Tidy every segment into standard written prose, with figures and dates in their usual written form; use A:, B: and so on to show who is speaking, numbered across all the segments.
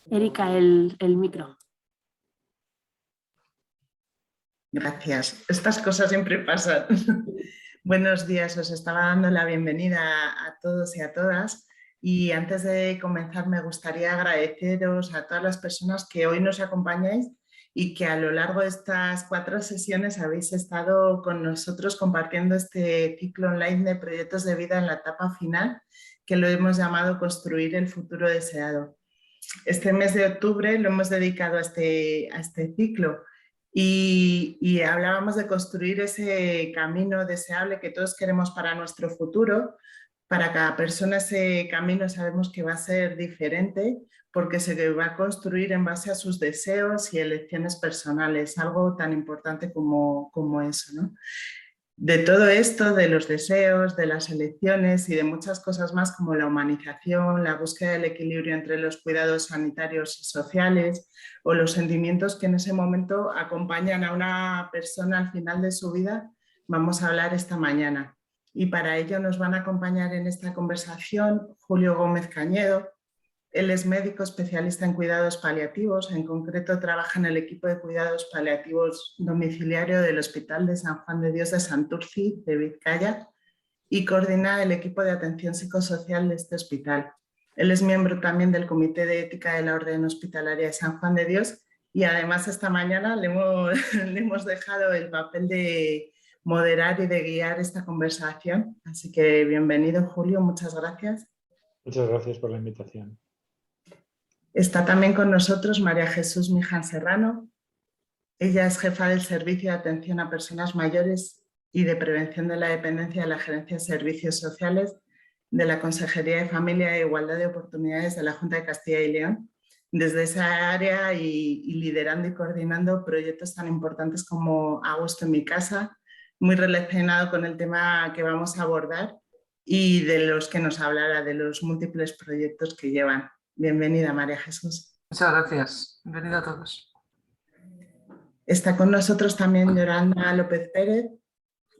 A: Erika, el micro.
B: Gracias. Estas cosas siempre pasan. Buenos días, os estaba dando la bienvenida a todos y a todas. Y antes de comenzar me gustaría agradeceros a todas las personas que hoy nos acompañáis y que a lo largo de estas 4 sesiones habéis estado con nosotros compartiendo este ciclo online de proyectos de vida en la etapa final, que lo hemos llamado Construir el futuro deseado. Este mes de octubre lo hemos dedicado a este ciclo y hablábamos de construir ese camino deseable que todos queremos para nuestro futuro. Para cada persona ese camino sabemos que va a ser diferente porque se va a construir en base a sus deseos y elecciones personales, algo tan importante como eso, ¿no? De todo esto, de los deseos, de las elecciones y de muchas cosas más como la humanización, la búsqueda del equilibrio entre los cuidados sanitarios y sociales o los sentimientos que en ese momento acompañan a una persona al final de su vida, vamos a hablar esta mañana. Y para ello nos van a acompañar en esta conversación Julio Gómez Cañedo. Él es médico especialista en cuidados paliativos, en concreto trabaja en el equipo de cuidados paliativos domiciliario del Hospital de San Juan de Dios de Santurci, de Vizcaya, y coordina el equipo de atención psicosocial de este hospital. Él es miembro también del Comité de Ética de la Orden Hospitalaria de San Juan de Dios y además esta mañana le hemos dejado el papel de moderar y de guiar esta conversación. Así que bienvenido, Julio, muchas gracias.
C: Muchas gracias por la invitación.
B: Está también con nosotros María Jesús Miján Serrano. Ella es jefa del Servicio de Atención a Personas Mayores y de Prevención de la Dependencia de la Gerencia de Servicios Sociales de la Consejería de Familia e Igualdad de Oportunidades de la Junta de Castilla y León. Desde esa área y liderando y coordinando proyectos tan importantes como Agosto en mi casa, muy relacionado con el tema que vamos a abordar y de los que nos hablará, de los múltiples proyectos que llevan. Bienvenida, María Jesús.
D: Muchas gracias. Bienvenido a todos.
B: Está con nosotros también Yolanda López Pérez.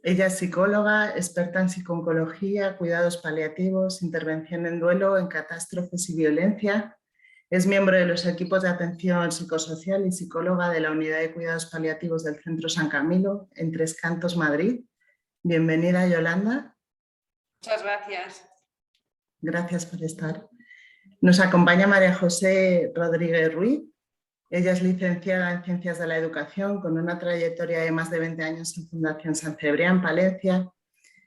B: Ella es psicóloga, experta en psico-oncología, cuidados paliativos, intervención en duelo, en catástrofes y violencia. Es miembro de los equipos de atención psicosocial y psicóloga de la Unidad de Cuidados Paliativos del Centro San Camilo, en Tres Cantos, Madrid. Bienvenida, Yolanda.
E: Muchas gracias.
B: Gracias por estar. Nos acompaña María José Rodríguez Ruiz. Ella es licenciada en Ciencias de la Educación con una trayectoria de más de 20 años en Fundación San Cebrián, Palencia.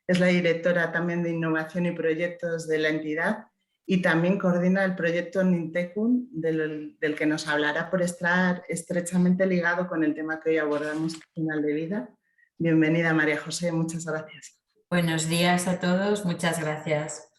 B: Es la directora también de Innovación y Proyectos de la entidad y también coordina el proyecto Nintecun, del que nos hablará por estar estrechamente ligado con el tema que hoy abordamos, final de vida. Bienvenida, María José, muchas gracias.
F: Buenos días a todos, muchas gracias.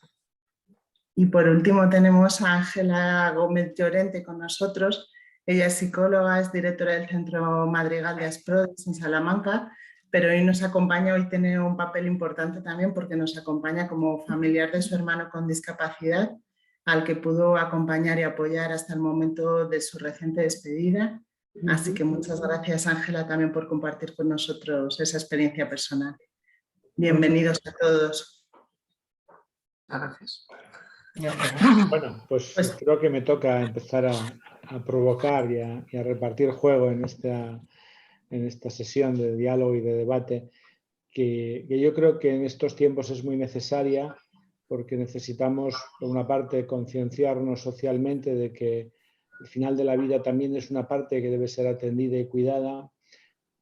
B: Y por último tenemos a Ángela Gómez Llorente con nosotros. Ella es psicóloga, es directora del Centro Madrigal de Asprodes en Salamanca, pero hoy nos acompaña, hoy tiene un papel importante también porque nos acompaña como familiar de su hermano con discapacidad, al que pudo acompañar y apoyar hasta el momento de su reciente despedida. Así que muchas gracias, Ángela, también por compartir con nosotros esa experiencia personal. Bienvenidos a todos.
D: Gracias.
C: Bueno, pues creo que me toca empezar a provocar y a repartir juego en esta sesión de diálogo y de debate, que yo creo que en estos tiempos es muy necesaria porque necesitamos, por una parte, concienciarnos socialmente de que el final de la vida también es una parte que debe ser atendida y cuidada,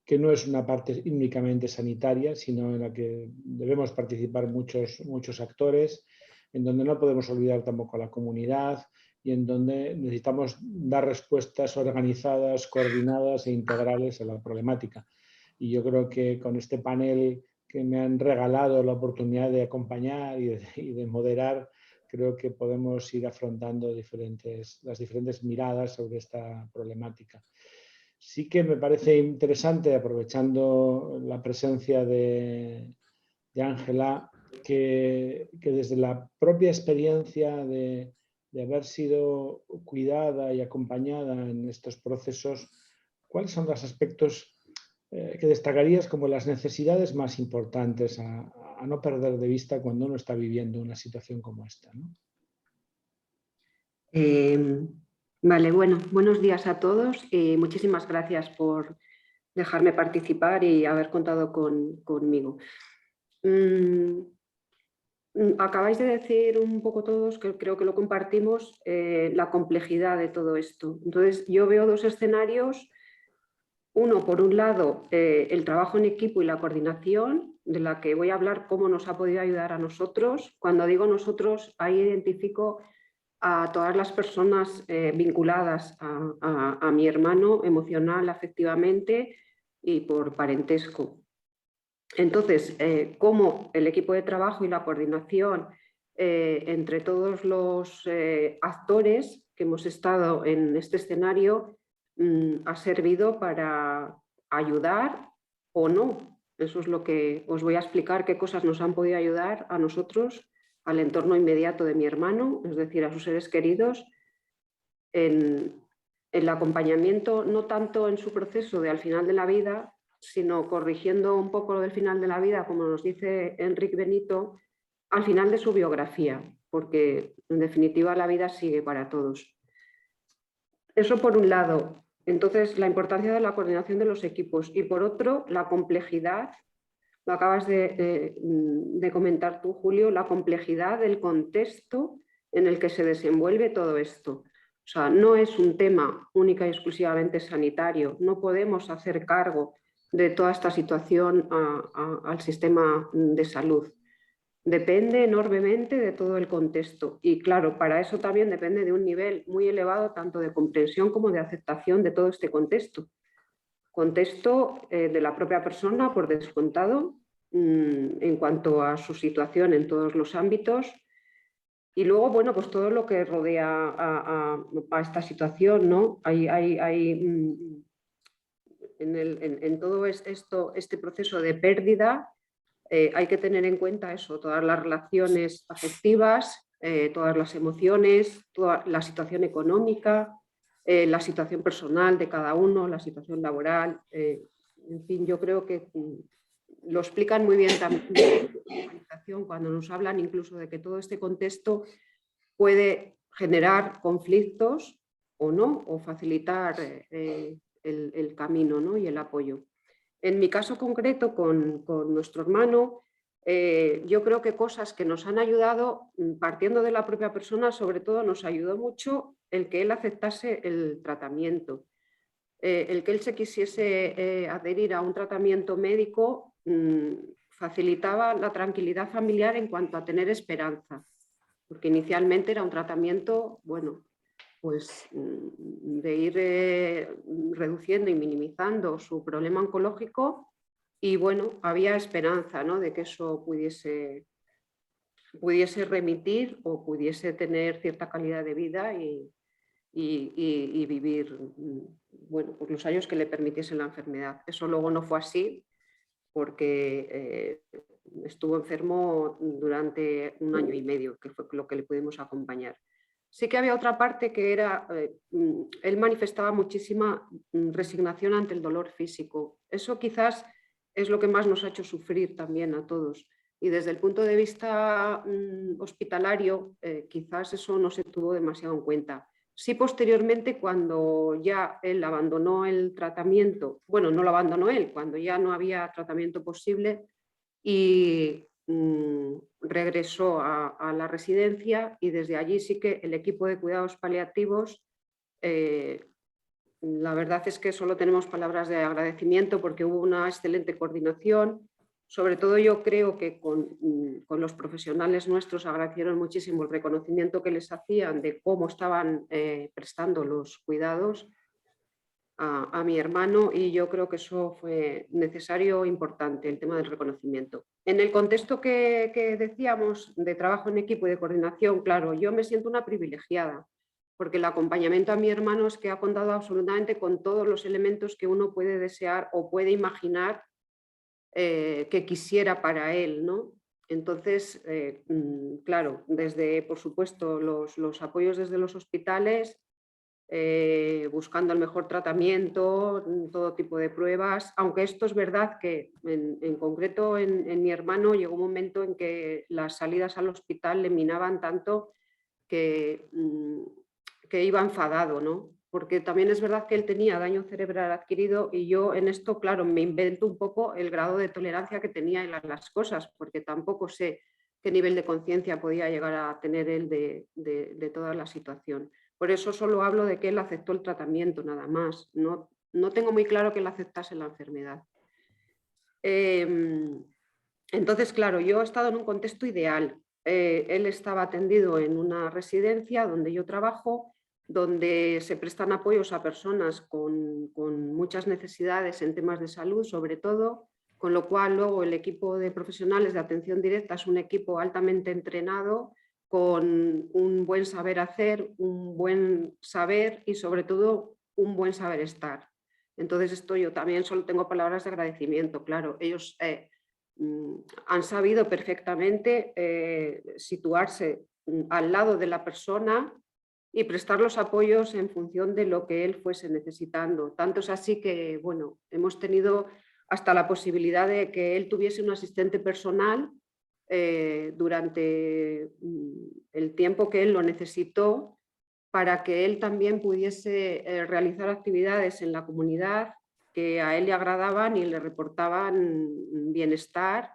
C: que no es una parte únicamente sanitaria, sino en la que debemos participar muchos actores, en donde no podemos olvidar tampoco a la comunidad y en donde necesitamos dar respuestas organizadas, coordinadas e integrales a la problemática. Y yo creo que con este panel que me han regalado la oportunidad de acompañar y de moderar, creo que podemos ir afrontando las diferentes miradas sobre esta problemática. Sí que me parece interesante, aprovechando la presencia de Ángela, que desde la propia experiencia de haber sido cuidada y acompañada en estos procesos, ¿cuáles son los aspectos que destacarías como las necesidades más importantes a no perder de vista cuando uno está viviendo una situación como esta, ¿no?
G: Vale, bueno, buenos días a todos y muchísimas gracias por dejarme participar y haber contado conmigo. Acabáis de decir un poco todos, que creo que lo compartimos, la complejidad de todo esto. Entonces, yo veo dos escenarios. Uno, por un lado, el trabajo en equipo y la coordinación, de la que voy a hablar cómo nos ha podido ayudar a nosotros. Cuando digo nosotros, ahí identifico a todas las personas vinculadas a mi hermano emocional, afectivamente y por parentesco. Entonces, cómo el equipo de trabajo y la coordinación entre todos los actores que hemos estado en este escenario ha servido para ayudar o no. Eso es lo que os voy a explicar, qué cosas nos han podido ayudar a nosotros, al entorno inmediato de mi hermano, es decir, a sus seres queridos, en el acompañamiento, no tanto en su proceso de al final de la vida, sino corrigiendo un poco lo del final de la vida, como nos dice Enrique Benito, al final de su biografía, porque en definitiva la vida sigue para todos. Eso por un lado. Entonces, la importancia de la coordinación de los equipos y por otro, la complejidad, lo acabas de comentar tú, Julio, la complejidad del contexto en el que se desenvuelve todo esto. O sea, no es un tema única y exclusivamente sanitario, no podemos hacer cargo de toda esta situación al sistema de salud. Depende enormemente de todo el contexto y claro, para eso también depende de un nivel muy elevado tanto de comprensión como de aceptación de todo este contexto. Contexto de la propia persona, por descontado, en cuanto a su situación en todos los ámbitos. Y luego, bueno, pues todo lo que rodea a esta situación, ¿no? En todo este proceso de pérdida hay que tener en cuenta eso, todas las relaciones afectivas, todas las emociones, toda la situación económica, la situación personal de cada uno, la situación laboral. En fin, yo creo que lo explican muy bien también cuando nos hablan incluso de que todo este contexto puede generar conflictos o no, o facilitar el camino, ¿no? Y el apoyo. En mi caso concreto con nuestro hermano, yo creo que cosas que nos han ayudado, partiendo de la propia persona, sobre todo nos ayudó mucho el que él aceptase el tratamiento. El que él se quisiese adherir a un tratamiento médico facilitaba la tranquilidad familiar en cuanto a tener esperanza, porque inicialmente era un tratamiento, bueno, pues de ir reduciendo y minimizando su problema oncológico y bueno, había esperanza, ¿no?, de que eso pudiese remitir o pudiese tener cierta calidad de vida y vivir, bueno, pues los años que le permitiese la enfermedad. Eso luego no fue así porque estuvo enfermo durante 1 año y medio, que fue lo que le pudimos acompañar. Sí que había otra parte que era, él manifestaba muchísima resignación ante el dolor físico. Eso quizás es lo que más nos ha hecho sufrir también a todos. Y desde el punto de vista hospitalario, quizás eso no se tuvo demasiado en cuenta. Sí, posteriormente, cuando ya él abandonó el tratamiento, bueno, no lo abandonó él, cuando ya no había tratamiento posible y regresó a la residencia y desde allí sí que el equipo de cuidados paliativos, la verdad es que solo tenemos palabras de agradecimiento porque hubo una excelente coordinación. Sobre todo yo creo que con los profesionales nuestros agradecieron muchísimo el reconocimiento que les hacían de cómo estaban prestando los cuidados a mi hermano y yo creo que eso fue necesario e importante, el tema del reconocimiento. En el contexto que decíamos de trabajo en equipo y de coordinación, claro, yo me siento una privilegiada porque el acompañamiento a mi hermano es que ha contado absolutamente con todos los elementos que uno puede desear o puede imaginar que quisiera para él, ¿no? Entonces, claro, desde, por supuesto, los apoyos desde los hospitales, buscando el mejor tratamiento, todo tipo de pruebas, aunque esto es verdad que en concreto en mi hermano llegó un momento en que las salidas al hospital le minaban tanto que que iba enfadado, ¿no? Porque también es verdad que él tenía daño cerebral adquirido y yo en esto, claro, me invento un poco el grado de tolerancia que tenía él a las cosas, porque tampoco sé qué nivel de conciencia podía llegar a tener él de toda la situación. Por eso solo hablo de que él aceptó el tratamiento, nada más. No tengo muy claro que él aceptase la enfermedad. Entonces, claro, yo he estado en un contexto ideal. Él estaba atendido en una residencia donde yo trabajo, donde se prestan apoyos a personas con muchas necesidades en temas de salud, sobre todo, con lo cual luego el equipo de profesionales de atención directa es un equipo altamente entrenado, con un buen saber hacer, un buen saber y sobre todo un buen saber estar. Entonces esto yo también solo tengo palabras de agradecimiento, claro. Ellos han sabido perfectamente situarse al lado de la persona y prestar los apoyos en función de lo que él fuese necesitando. Tanto es así que, bueno, hemos tenido hasta la posibilidad de que él tuviese un asistente personal durante el tiempo que él lo necesitó, para que él también pudiese realizar actividades en la comunidad que a él le agradaban y le reportaban bienestar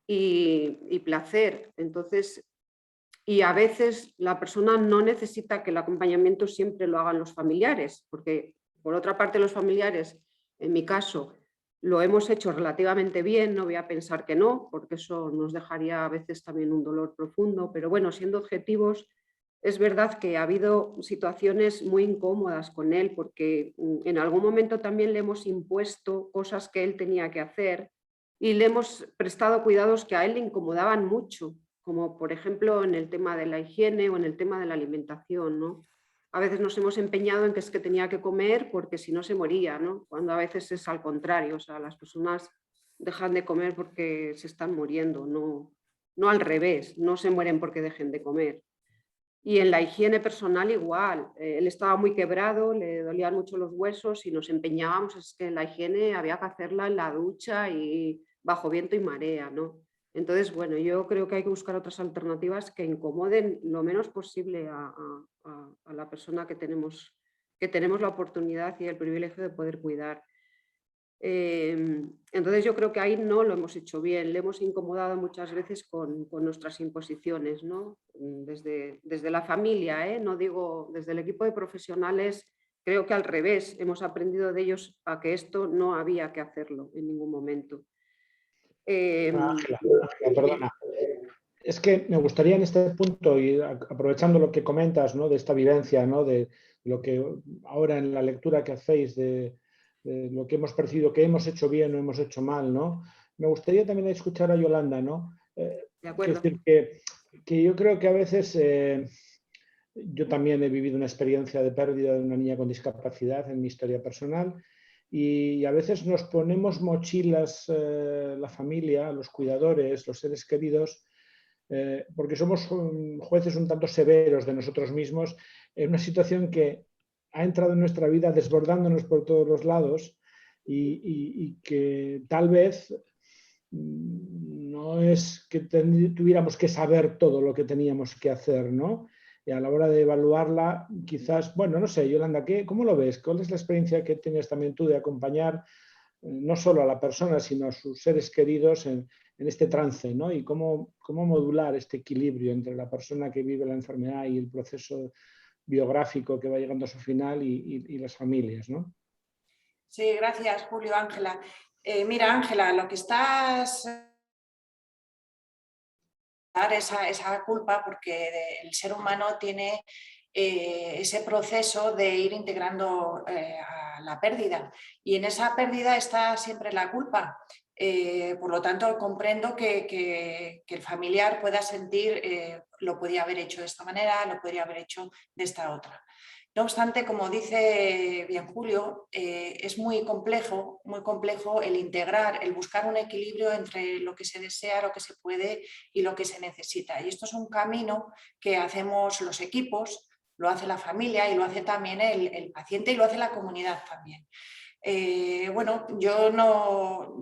G: y placer. Entonces, y a veces la persona no necesita que el acompañamiento siempre lo hagan los familiares, porque por otra parte los familiares, en mi caso, lo hemos hecho relativamente bien, no voy a pensar que no, porque eso nos dejaría a veces también un dolor profundo, pero bueno, siendo objetivos, es verdad que ha habido situaciones muy incómodas con él, porque en algún momento también le hemos impuesto cosas que él tenía que hacer y le hemos prestado cuidados que a él le incomodaban mucho, como por ejemplo en el tema de la higiene o en el tema de la alimentación, ¿no? A veces nos hemos empeñado en que es que tenía que comer porque si no se moría, ¿no? Cuando a veces es al contrario, o sea, las personas dejan de comer porque se están muriendo, no al revés, no se mueren porque dejen de comer. Y en la higiene personal igual, él estaba muy quebrado, le dolían mucho los huesos y nos empeñábamos, es que la higiene había que hacerla en la ducha y bajo viento y marea, ¿no? Entonces, bueno, yo creo que hay que buscar otras alternativas que incomoden lo menos posible a la persona que tenemos la oportunidad y el privilegio de poder cuidar. Entonces yo creo que ahí no lo hemos hecho bien, le hemos incomodado muchas veces con nuestras imposiciones, ¿no? Desde la familia, no digo desde el equipo de profesionales, creo que al revés, hemos aprendido de ellos a que esto no había que hacerlo en ningún momento.
C: Ángela, perdona. Es que me gustaría en este punto, y aprovechando lo que comentas, ¿no?, de esta vivencia, ¿no?, de lo que ahora en la lectura que hacéis de lo que hemos percibido, que hemos hecho bien o hemos hecho mal, ¿no? Me gustaría también escuchar a Yolanda, ¿no?
G: De acuerdo.
C: Decir que yo creo que a veces yo también he vivido una experiencia de pérdida de una niña con discapacidad en mi historia personal y a veces nos ponemos mochilas, la familia, los cuidadores, los seres queridos, porque somos jueces un tanto severos de nosotros mismos en una situación que ha entrado en nuestra vida desbordándonos por todos los lados y que tal vez no es que tuviéramos que saber todo lo que teníamos que hacer, ¿no? Y a la hora de evaluarla, quizás, bueno, no sé, Yolanda, ¿cómo lo ves? ¿Cuál es la experiencia que tienes también tú de acompañar no solo a la persona, sino a sus seres queridos en este trance, ¿no? Y cómo modular este equilibrio entre la persona que vive la enfermedad y el proceso biográfico que va llegando a su final y las familias, ¿no?
E: Sí, gracias, Julio, Ángela. Mira, Ángela, lo que estás... esa culpa, porque el ser humano tiene ese proceso de ir integrando a la pérdida y en esa pérdida está siempre la culpa. Por lo tanto, comprendo que el familiar pueda sentir lo podía haber hecho de esta manera, lo podría haber hecho de esta otra. No obstante, como dice bien Julio, es muy complejo el integrar, el buscar un equilibrio entre lo que se desea, lo que se puede y lo que se necesita. Y esto es un camino que hacemos los equipos, lo hace la familia y lo hace también el paciente y lo hace la comunidad también. Bueno, yo no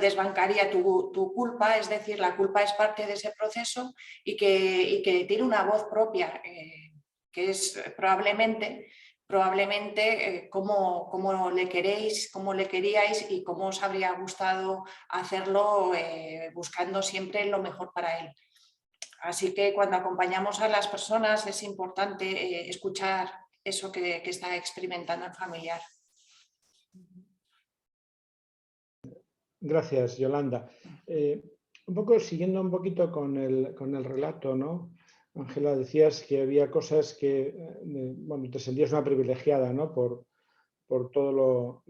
E: desbancaría tu culpa, es decir, la culpa es parte de ese proceso y que tiene una voz propia. que es probablemente cómo le queréis, cómo le queríais y cómo os habría gustado hacerlo, buscando siempre lo mejor para él. Así que cuando acompañamos a las personas es importante escuchar eso que está experimentando el familiar.
C: Gracias, Yolanda. Un poco siguiendo un poquito con el relato, ¿no? Ángela, decías que había cosas que, bueno, te sentías una privilegiada, ¿no? Por todo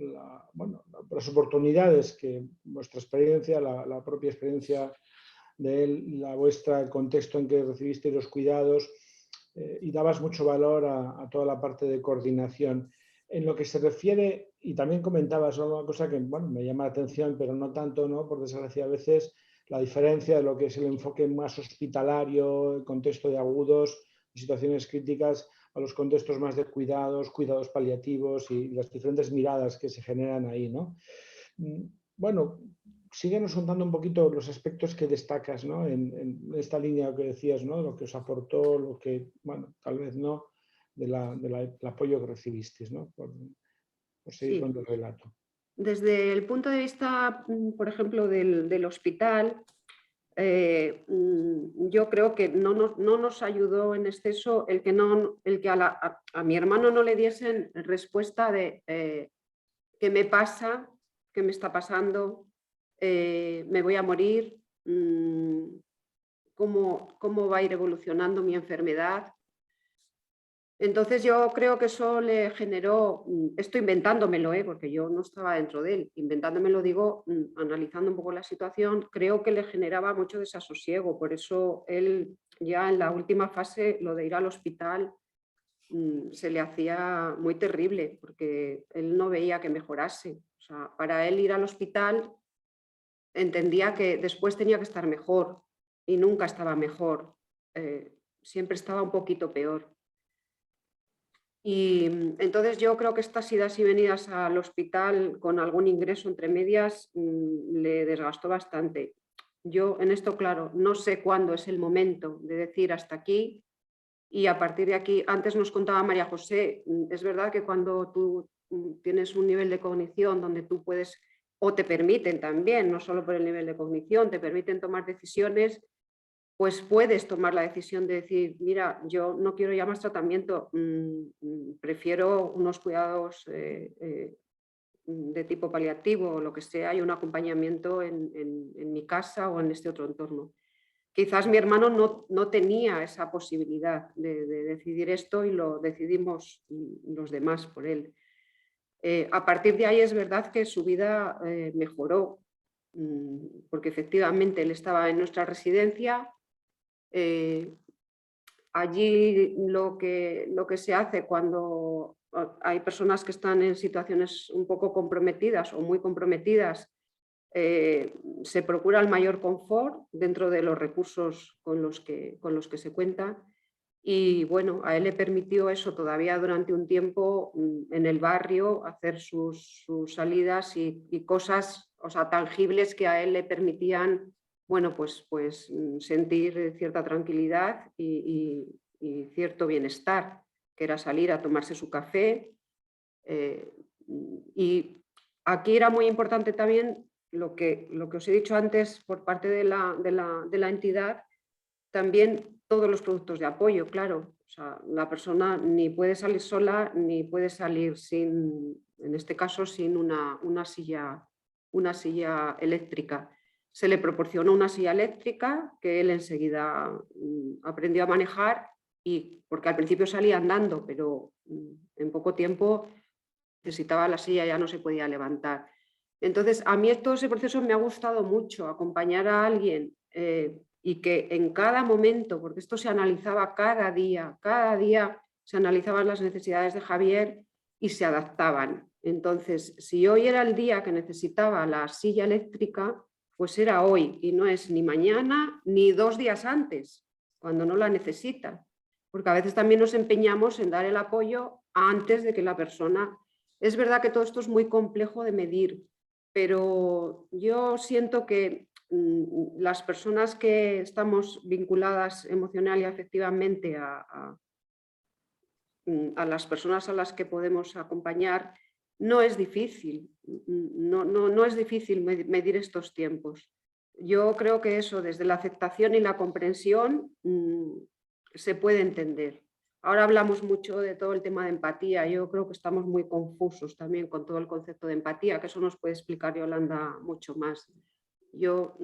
C: las oportunidades que vuestra experiencia, la propia experiencia de él, vuestra, el contexto en que recibisteis los cuidados, y dabas mucho valor a toda la parte de coordinación. En lo que se refiere, y también comentabas una cosa que, bueno, me llama la atención, pero no tanto, ¿no? Por desgracia, a veces la diferencia de lo que es el enfoque más hospitalario, el contexto de agudos, situaciones críticas, a los contextos más de cuidados paliativos y las diferentes miradas que se generan ahí, ¿no? Bueno, síguenos contando un poquito los aspectos que destacas, ¿no? En esta línea que decías, ¿no? Lo que os aportó, lo que, bueno, tal vez no, del apoyo que recibisteis, ¿no? Por seguir
G: Sí.
C: con el relato.
G: Desde el punto de vista, por ejemplo, del hospital, yo creo que no nos ayudó en exceso el que a mi hermano no le diesen respuesta de ¿qué me pasa? ¿Qué me está pasando? ¿Me voy a morir? ¿Cómo va a ir evolucionando mi enfermedad? Entonces yo creo que eso le generó, esto inventándomelo, porque yo no estaba dentro de él, inventándomelo digo, analizando un poco la situación, creo que le generaba mucho desasosiego, por eso él ya en la última fase, lo de ir al hospital, se le hacía muy terrible, porque él no veía que mejorase. O sea, para él ir al hospital entendía que después tenía que estar mejor y nunca estaba mejor, siempre estaba un poquito peor. Y entonces yo creo que estas idas y venidas al hospital con algún ingreso entre medias le desgastó bastante. Yo en esto, claro, no sé cuándo es el momento de decir hasta aquí y a partir de aquí, antes nos contaba María José, es verdad que cuando tú tienes un nivel de cognición donde tú puedes, o te permiten también, no solo por el nivel de cognición, te permiten tomar decisiones, pues puedes tomar la decisión de decir, mira, yo no quiero ya más tratamiento, prefiero unos cuidados de tipo paliativo o lo que sea y un acompañamiento en mi casa o en este otro entorno. Quizás mi hermano no tenía esa posibilidad de decidir esto y lo decidimos los demás por él. A partir de ahí es verdad que su vida mejoró, porque efectivamente él estaba en nuestra residencia. Allí lo que se hace cuando hay personas que están en situaciones un poco comprometidas o muy comprometidas, se procura el mayor confort dentro de los recursos con los que se cuenta. Y bueno, a él le permitió eso todavía durante un tiempo en el barrio, hacer sus salidas y cosas, o sea, tangibles que a él le permitían, bueno, pues sentir cierta tranquilidad y cierto bienestar, que era salir a tomarse su café. Y aquí era muy importante también lo que os he dicho antes por parte de la entidad, también todos los productos de apoyo, claro. O sea, la persona ni puede salir sola ni puede salir sin, en este caso, sin una silla eléctrica. Se le proporcionó una silla eléctrica que él enseguida aprendió a manejar, y porque al principio salía andando, pero en poco tiempo necesitaba la silla, ya no se podía levantar. Entonces, a mí todo ese proceso me ha gustado mucho, acompañar a alguien y que en cada momento, porque esto se analizaba cada día se analizaban las necesidades de Javier y se adaptaban. Entonces, si hoy era el día que necesitaba la silla eléctrica, pues era hoy y no es ni mañana ni 2 días antes, cuando no la necesita. Porque a veces también nos empeñamos en dar el apoyo antes de que la persona... Es verdad que todo esto es muy complejo de medir, pero yo siento que las personas que estamos vinculadas emocional y afectivamente a las personas a las que podemos acompañar, no es difícil, no es difícil medir estos tiempos. Yo creo que eso, desde la aceptación y la comprensión, se puede entender. Ahora hablamos mucho de todo el tema de empatía. Yo creo que estamos muy confusos también con todo el concepto de empatía, que eso nos puede explicar Yolanda mucho más. Yo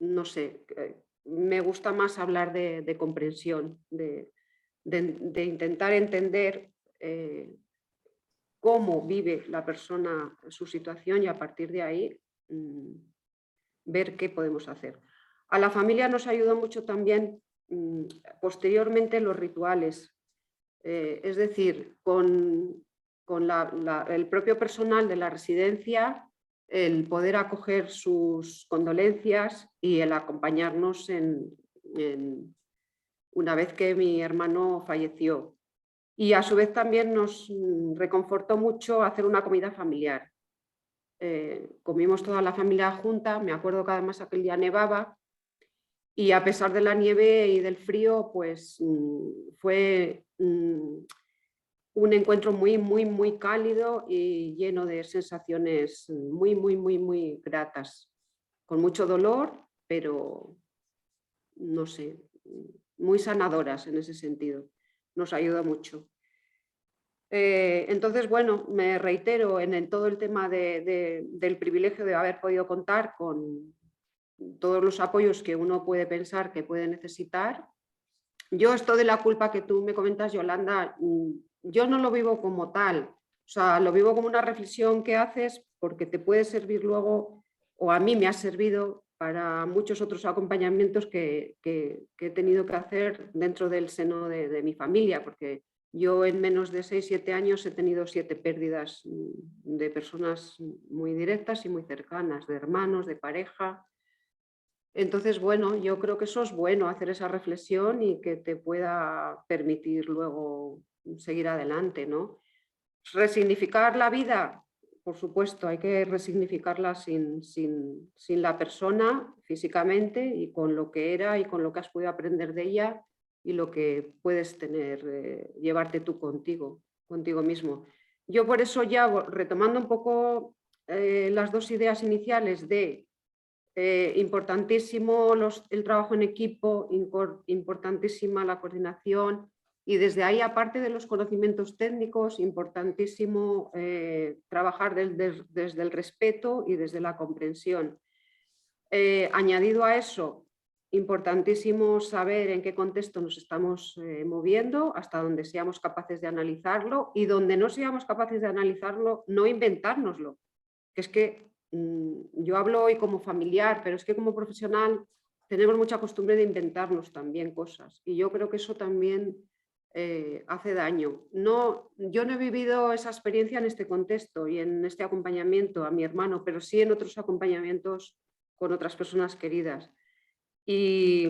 G: no sé, me gusta más hablar de comprensión, de intentar entender cómo vive la persona su situación y a partir de ahí ver qué podemos hacer. A la familia nos ayudó mucho también posteriormente los rituales, es decir, con el propio personal de la residencia, el poder acoger sus condolencias y el acompañarnos una vez que mi hermano falleció. Y a su vez también nos reconfortó mucho hacer una comida familiar. Comimos toda la familia junta, me acuerdo que además aquel día nevaba y a pesar de la nieve y del frío, pues fue un encuentro muy cálido y lleno de sensaciones muy gratas, con mucho dolor, pero no sé, muy sanadoras en ese sentido. Nos ayudó mucho. Entonces, bueno, me reitero en todo el tema del privilegio de haber podido contar con todos los apoyos que uno puede pensar que puede necesitar. Yo esto de la culpa que tú me comentas, Yolanda, yo no lo vivo como tal, o sea, lo vivo como una reflexión que haces porque te puede servir luego, o a mí me ha servido para muchos otros acompañamientos que he tenido que hacer dentro del seno de mi familia, porque yo en menos de 6-7 años he tenido 7 pérdidas de personas muy directas y muy cercanas, de hermanos, de pareja. Entonces, bueno, yo creo que eso es bueno, hacer esa reflexión y que te pueda permitir luego seguir adelante, ¿no? Resignificar la vida, por supuesto, hay que resignificarla sin la persona físicamente y con lo que era y con lo que has podido aprender de ella y lo que puedes tener, llevarte tú contigo mismo. Yo por eso ya, retomando un poco las dos ideas iniciales de importantísimo el trabajo en equipo, importantísima la coordinación y desde ahí, aparte de los conocimientos técnicos, importantísimo trabajar desde el respeto y desde la comprensión. Añadido a eso, importantísimo saber en qué contexto nos estamos moviendo, hasta donde seamos capaces de analizarlo y donde no seamos capaces de analizarlo, no inventárnoslo. Que es que yo hablo hoy como familiar, pero es que como profesional tenemos mucha costumbre de inventarnos también cosas y yo creo que eso también hace daño. Yo no he vivido esa experiencia en este contexto y en este acompañamiento a mi hermano, pero sí en otros acompañamientos con otras personas queridas. Y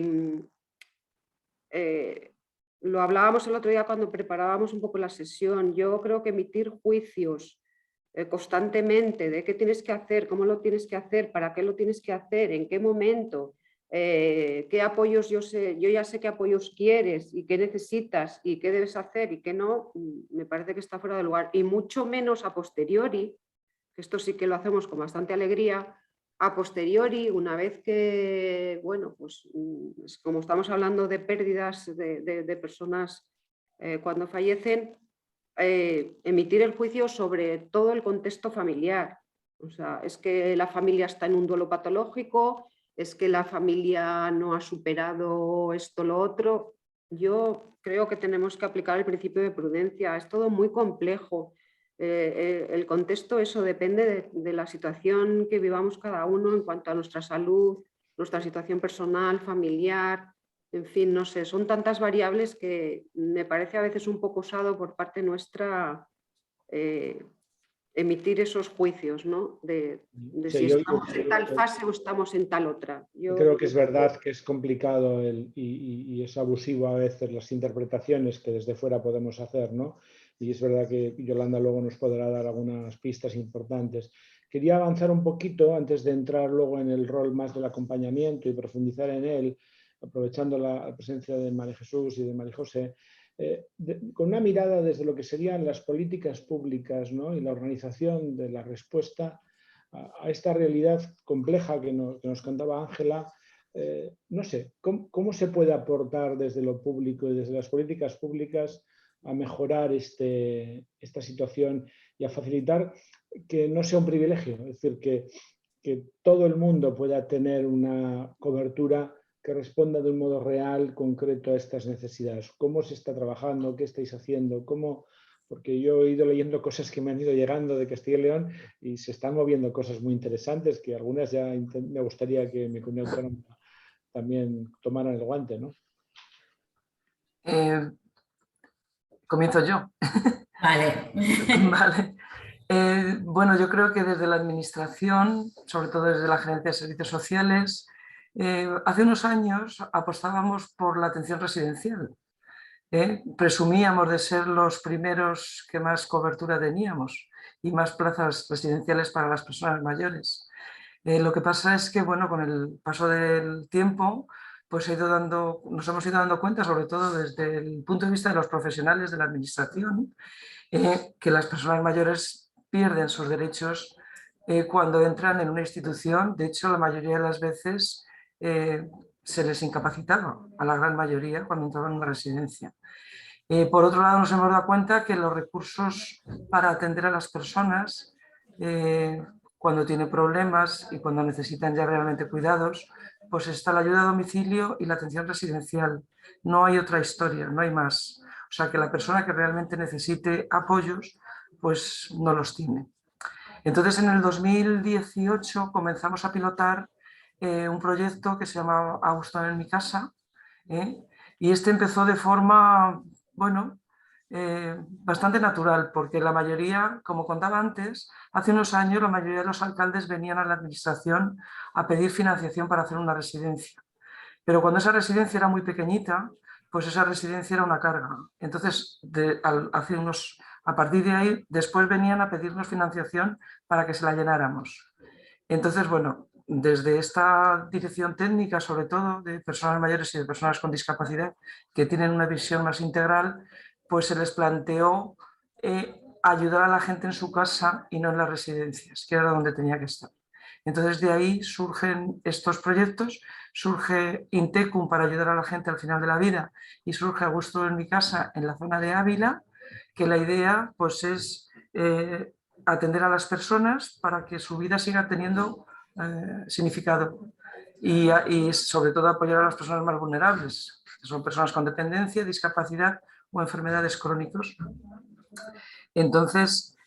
G: lo hablábamos el otro día cuando preparábamos un poco la sesión. Yo creo que emitir juicios constantemente de qué tienes que hacer, cómo lo tienes que hacer, para qué lo tienes que hacer, en qué momento, qué apoyos yo ya sé qué apoyos quieres y qué necesitas y qué debes hacer y qué no, me parece que está fuera de lugar. Y mucho menos a posteriori, que esto sí que lo hacemos con bastante alegría, a posteriori, una vez que, bueno, pues como estamos hablando de pérdidas de personas cuando fallecen, emitir el juicio sobre todo el contexto familiar. O sea, es que la familia está en un duelo patológico, es que la familia no ha superado esto, lo otro. Yo creo que tenemos que aplicar el principio de prudencia. Es todo muy complejo. El contexto, eso depende de la situación que vivamos cada uno en cuanto a nuestra salud, nuestra situación personal, familiar. En fin, no sé, son tantas variables que me parece a veces un poco osado por parte nuestra emitir esos juicios, ¿no? De si estamos en tal fase o estamos en tal otra.
C: Yo creo que es verdad que es complicado y es abusivo a veces las interpretaciones que desde fuera podemos hacer, ¿no? Y es verdad que Yolanda luego nos podrá dar algunas pistas importantes. Quería avanzar un poquito antes de entrar luego en el rol más del acompañamiento y profundizar en él, aprovechando la presencia de María Jesús y de María José, con una mirada desde lo que serían las políticas públicas, ¿no? Y la organización de la respuesta a esta realidad compleja que nos contaba Ángela. No sé, ¿cómo se puede aportar desde lo público y desde las políticas públicas a mejorar esta situación y a facilitar que no sea un privilegio? Es decir, que todo el mundo pueda tener una cobertura que responda de un modo real, concreto a estas necesidades. ¿Cómo se está trabajando? ¿Qué estáis haciendo? Porque yo he ido leyendo cosas que me han ido llegando de Castilla y León y se están moviendo cosas muy interesantes que algunas ya me gustaría que mi comunidad autónoma también tomaran el guante, ¿no?
D: Comienzo yo.
F: Vale.
D: Vale. Bueno, yo creo que desde la administración, sobre todo desde la Gerencia de Servicios Sociales, hace unos años apostábamos por la atención residencial. Presumíamos de ser los primeros que más cobertura teníamos y más plazas residenciales para las personas mayores. Lo que pasa es que, bueno, con el paso del tiempo, pues nos hemos ido dando cuenta, sobre todo desde el punto de vista de los profesionales de la administración, que las personas mayores pierden sus derechos cuando entran en una institución. De hecho, la mayoría de las veces se les incapacitaba, a la gran mayoría, cuando entraban en una residencia. Por otro lado, nos hemos dado cuenta que los recursos para atender a las personas cuando tienen problemas y cuando necesitan ya realmente cuidados, pues está la ayuda a domicilio y la atención residencial. No hay otra historia, no hay más. O sea, que la persona que realmente necesite apoyos, pues no los tiene. Entonces, en el 2018 comenzamos a pilotar un proyecto que se llama Augusto en mi casa, y este empezó de forma, bueno, bastante natural, porque la mayoría, como contaba antes, hace unos años la mayoría de los alcaldes venían a la administración a pedir financiación para hacer una residencia. Pero cuando esa residencia era muy pequeñita, pues esa residencia era una carga. Entonces, a partir de ahí, después venían a pedirnos financiación para que se la llenáramos. Entonces, bueno, desde esta dirección técnica, sobre todo de personas mayores y de personas con discapacidad, que tienen una visión más integral, pues se les planteó ayudar a la gente en su casa y no en las residencias, que era donde tenía que estar. Entonces, de ahí surgen estos proyectos, surge Intecum para ayudar a la gente al final de la vida y surge Augusto en mi casa en la zona de Ávila, que la idea pues es atender a las personas para que su vida siga teniendo significado y sobre todo apoyar a las personas más vulnerables, que son personas con dependencia, discapacidad o enfermedades crónicas. Entonces,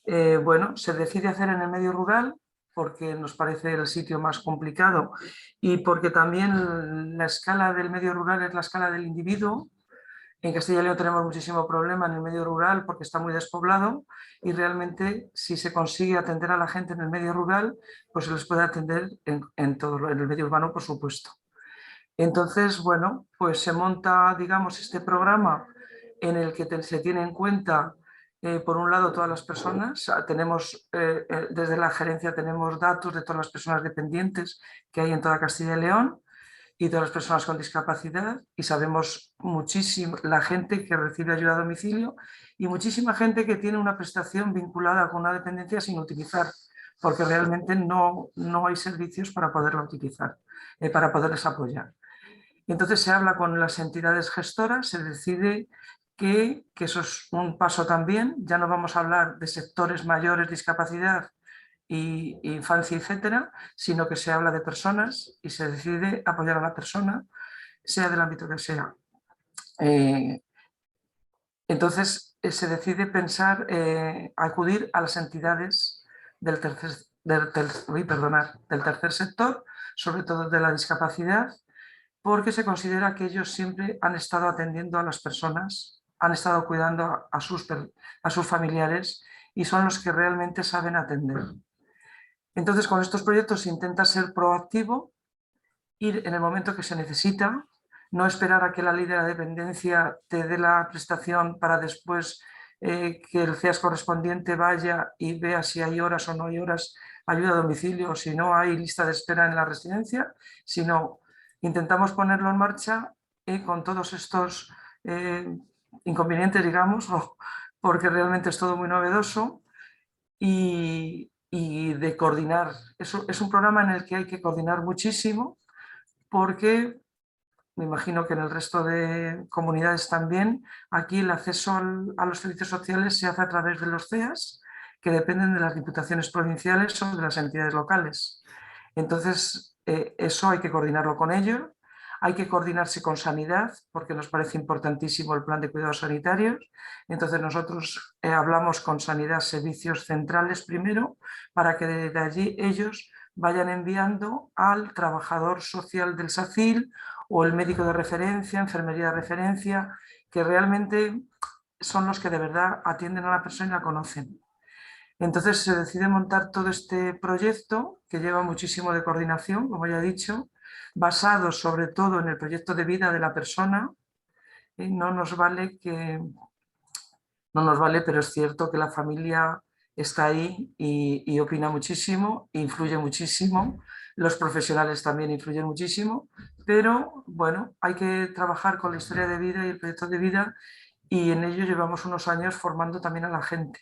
D: bueno, se decide hacer en el medio rural porque nos parece el sitio más complicado y porque también la escala del medio rural es la escala del individuo. En Castilla y León tenemos muchísimo problema en el medio rural porque está muy despoblado y realmente si se consigue atender a la gente en el medio rural, pues se les puede atender en el medio urbano, por supuesto. Entonces, bueno, pues se monta, digamos, este programa en el que se tiene en cuenta, por un lado, todas las personas. Tenemos, desde la gerencia tenemos datos de todas las personas dependientes que hay en toda Castilla y León y todas las personas con discapacidad y sabemos muchísimo la gente que recibe ayuda a domicilio y muchísima gente que tiene una prestación vinculada con una dependencia sin utilizar, porque realmente no hay servicios para poderla utilizar, para poderles apoyar. Entonces se habla con las entidades gestoras, se decide que eso es un paso también, ya no vamos a hablar de sectores mayores, discapacidad y infancia, etcétera, sino que se habla de personas y se decide apoyar a la persona, sea del ámbito que sea. Entonces se decide pensar, acudir a las entidades del tercer sector, sobre todo de la discapacidad, porque se considera que ellos siempre han estado atendiendo a las personas, han estado cuidando a sus familiares y son los que realmente saben atender. Entonces, con estos proyectos se intenta ser proactivo, ir en el momento que se necesita, no esperar a que la ley de la dependencia te dé la prestación para después que el CEAS correspondiente vaya y vea si hay horas o no hay horas, ayuda a domicilio o si no hay lista de espera en la residencia, sino intentamos ponerlo en marcha con todos estos inconvenientes, digamos, porque realmente es todo muy novedoso, y de coordinar. Eso es un programa en el que hay que coordinar muchísimo, porque me imagino que en el resto de comunidades también, aquí el acceso a los servicios sociales se hace a través de los CEAS, que dependen de las diputaciones provinciales o de las entidades locales. Entonces, eso hay que coordinarlo con ellos. Hay que coordinarse con sanidad, porque nos parece importantísimo el plan de cuidados sanitarios. Entonces nosotros hablamos con sanidad, servicios centrales primero, para que desde allí ellos vayan enviando al trabajador social del SACIL o el médico de referencia, enfermería de referencia, que realmente son los que de verdad atienden a la persona y la conocen. Entonces se decide montar todo este proyecto, que lleva muchísimo de coordinación, como ya he dicho, basado sobre todo en el proyecto de vida de la persona. No nos vale, pero es cierto que la familia está ahí y opina muchísimo, influye muchísimo, los profesionales también influyen muchísimo, pero bueno, hay que trabajar con la historia de vida y el proyecto de vida, y en ello llevamos unos años formando también a la gente.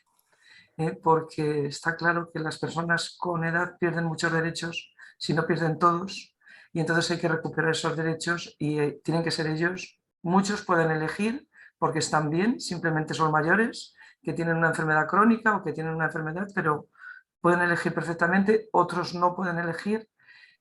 D: Porque está claro que las personas con edad pierden muchos derechos, si no pierden todos, y entonces hay que recuperar esos derechos y tienen que ser ellos. Muchos pueden elegir porque están bien, simplemente son mayores, que tienen una enfermedad crónica o que tienen una enfermedad, pero pueden elegir perfectamente. Otros no pueden elegir,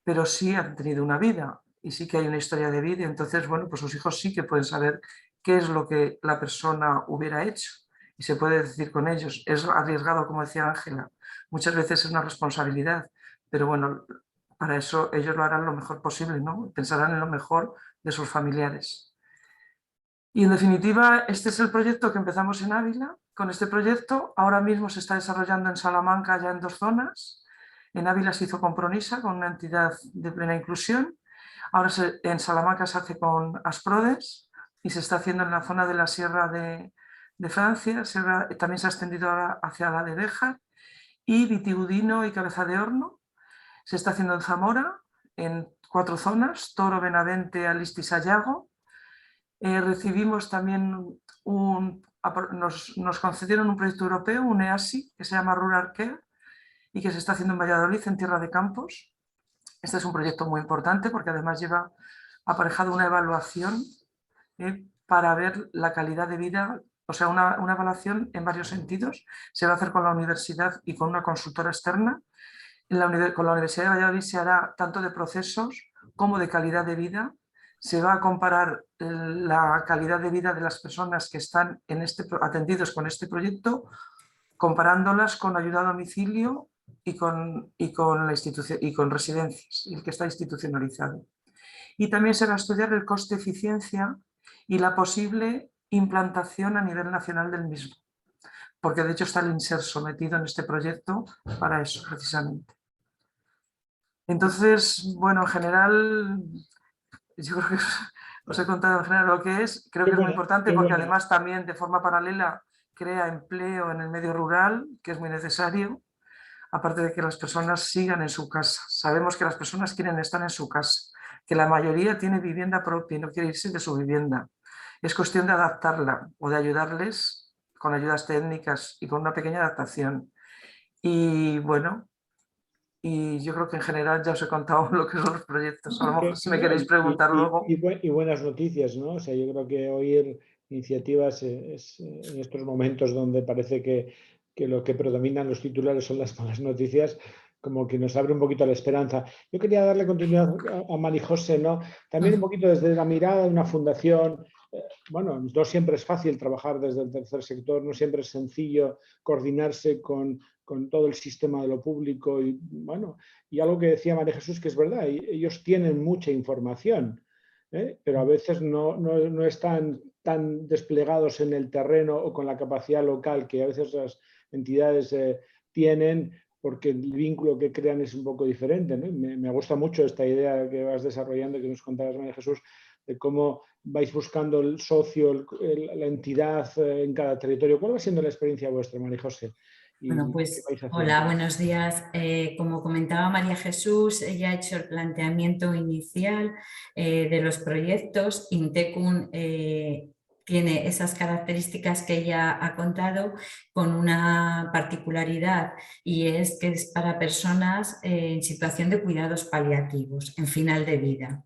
D: pero sí han tenido una vida y sí que hay una historia de vida. Entonces, bueno, pues sus hijos sí que pueden saber qué es lo que la persona hubiera hecho. Y se puede decir con ellos, es arriesgado, como decía Ángela, muchas veces es una responsabilidad, pero bueno, para eso ellos lo harán lo mejor posible, ¿no? Pensarán en lo mejor de sus familiares. Y en definitiva, este es el proyecto que empezamos en Ávila. Con este proyecto ahora mismo se está desarrollando en Salamanca ya en 2 zonas. En Ávila se hizo con Pronisa, con una entidad de plena inclusión. Ahora en Salamanca se hace con Asprodes y se está haciendo en la zona de la Sierra de Francia. También se ha extendido ahora hacia la de Béjar, y Vitigudino y Cabeza de Horno. Se está haciendo en Zamora, en 4 zonas, Toro, Benavente, Aliste y Sayago. Recibimos también nos concedieron un proyecto europeo, un EASI, que se llama Rural Care y que se está haciendo en Valladolid, en Tierra de Campos. Este es un proyecto muy importante porque además lleva aparejado una evaluación para ver la calidad de vida, o sea, una evaluación en varios sentidos. Se va a hacer con la universidad y con una consultora externa. Con la Universidad de Valladolid se hará tanto de procesos como de calidad de vida. Se va a comparar la calidad de vida de las personas que están atendidos con este proyecto, comparándolas con ayuda a domicilio y con residencias, el que está institucionalizado. Y también se va a estudiar el coste-eficiencia y la posible implantación a nivel nacional del mismo, porque de hecho está el INSER sometido en este proyecto para eso, precisamente. Entonces, bueno, en general, yo creo que os he contado en general lo que es. Creo que es muy importante porque además también de forma paralela crea empleo en el medio rural, que es muy necesario, aparte de que las personas sigan en su casa. Sabemos que las personas quieren estar en su casa, que la mayoría tiene vivienda propia y no quiere irse de su vivienda. Es cuestión de adaptarla o de ayudarles con ayudas técnicas y con una pequeña adaptación. Y bueno, y yo creo que en general ya os he contado lo que son los proyectos. A lo mejor si me queréis preguntar luego.
C: Y buenas noticias, ¿no? O sea, yo creo que oír iniciativas en estos momentos donde parece que lo que predominan los titulares son las malas noticias, como que nos abre un poquito la esperanza. Yo quería darle continuidad a María José, ¿no? También un poquito desde la mirada de una fundación. Bueno, no siempre es fácil trabajar desde el tercer sector, no siempre es sencillo coordinarse con todo el sistema de lo público y bueno, y algo que decía María Jesús que es verdad, ellos tienen mucha información, pero a veces no están tan desplegados en el terreno o con la capacidad local que a veces las entidades tienen, porque el vínculo que crean es un poco diferente, ¿no? Me gusta mucho esta idea que vas desarrollando, que nos contabas, María Jesús, de cómo vais buscando el socio, la entidad en cada territorio. ¿Cuál va siendo la experiencia vuestra, María José?
F: Bueno, pues hola, buenos días. Como comentaba María Jesús, ella ha hecho el planteamiento inicial de los proyectos. Intecum tiene esas características que ella ha contado, con una particularidad, y es que es para personas en situación de cuidados paliativos, en final de vida.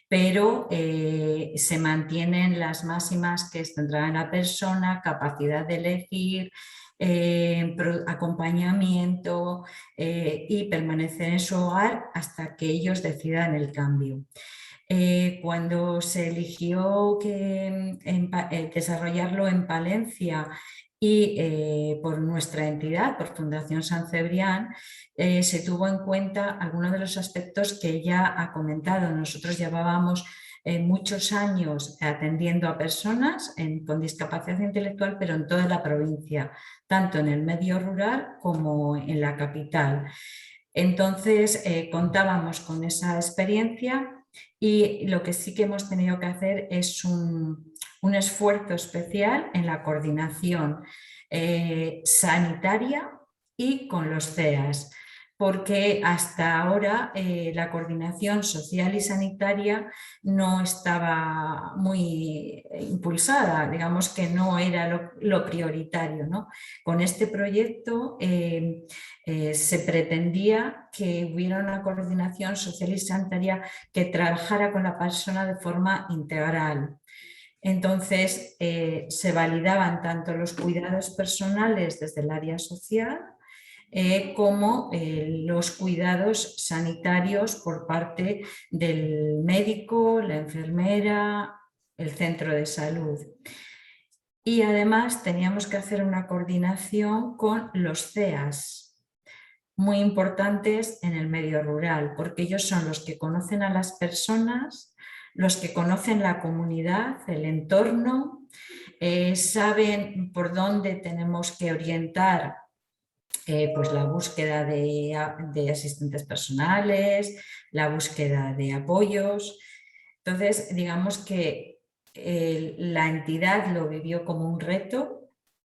F: Pero se mantienen las máximas que es centrada en la persona, capacidad de elegir, acompañamiento y permanecer en su hogar hasta que ellos decidan el cambio. Cuando se eligió desarrollarlo en Palencia y por nuestra entidad, por Fundación San Cebrián, se tuvo en cuenta algunos de los aspectos que ella ha comentado. Nosotros llevábamos muchos años atendiendo a personas con discapacidad intelectual, pero en toda la provincia, tanto en el medio rural como en la capital. Entonces, contábamos con esa experiencia y lo que sí que hemos tenido que hacer es un esfuerzo especial en la coordinación sanitaria y con los CEAS, porque hasta ahora la coordinación social y sanitaria no estaba muy impulsada, digamos que no era lo prioritario, ¿no? Con este proyecto se pretendía que hubiera una coordinación social y sanitaria que trabajara con la persona de forma integral. Entonces, se validaban tanto los cuidados personales desde el área social como los cuidados sanitarios por parte del médico, la enfermera, el centro de salud. Y además teníamos que hacer una coordinación con los CEAS, muy importantes en el medio rural, porque ellos son los que conocen a las personas, los que conocen la comunidad, el entorno, saben por dónde tenemos que orientar pues la búsqueda de asistentes personales, la búsqueda de apoyos. Entonces, digamos que la entidad lo vivió como un reto.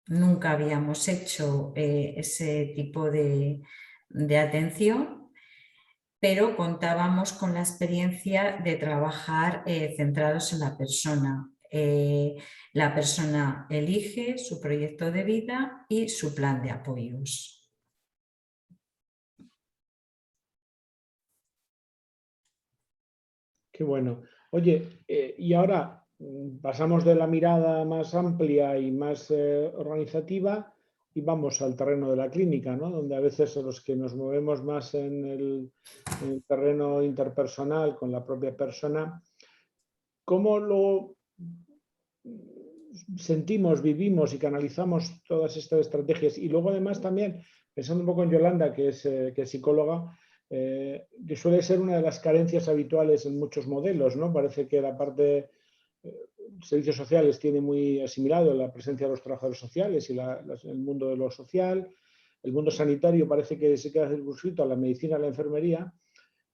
F: Nunca habíamos hecho ese tipo de atención, pero contábamos con la experiencia de trabajar centrados en la persona. La persona elige su proyecto de vida y su plan de apoyos.
C: Qué bueno. Oye, y ahora pasamos de la mirada más amplia y más organizativa y vamos al terreno de la clínica, ¿no? Donde a veces los que nos movemos más en el terreno interpersonal con la propia persona, ¿cómo lo sentimos, vivimos y canalizamos todas estas estrategias? Y luego además también, pensando un poco en Yolanda, que es psicóloga, que suele ser una de las carencias habituales en muchos modelos, ¿no? Parece que la parte servicios sociales tiene muy asimilado la presencia de los trabajadores sociales y el mundo de lo social. El mundo sanitario parece que se queda circunscrito a la medicina, a la enfermería,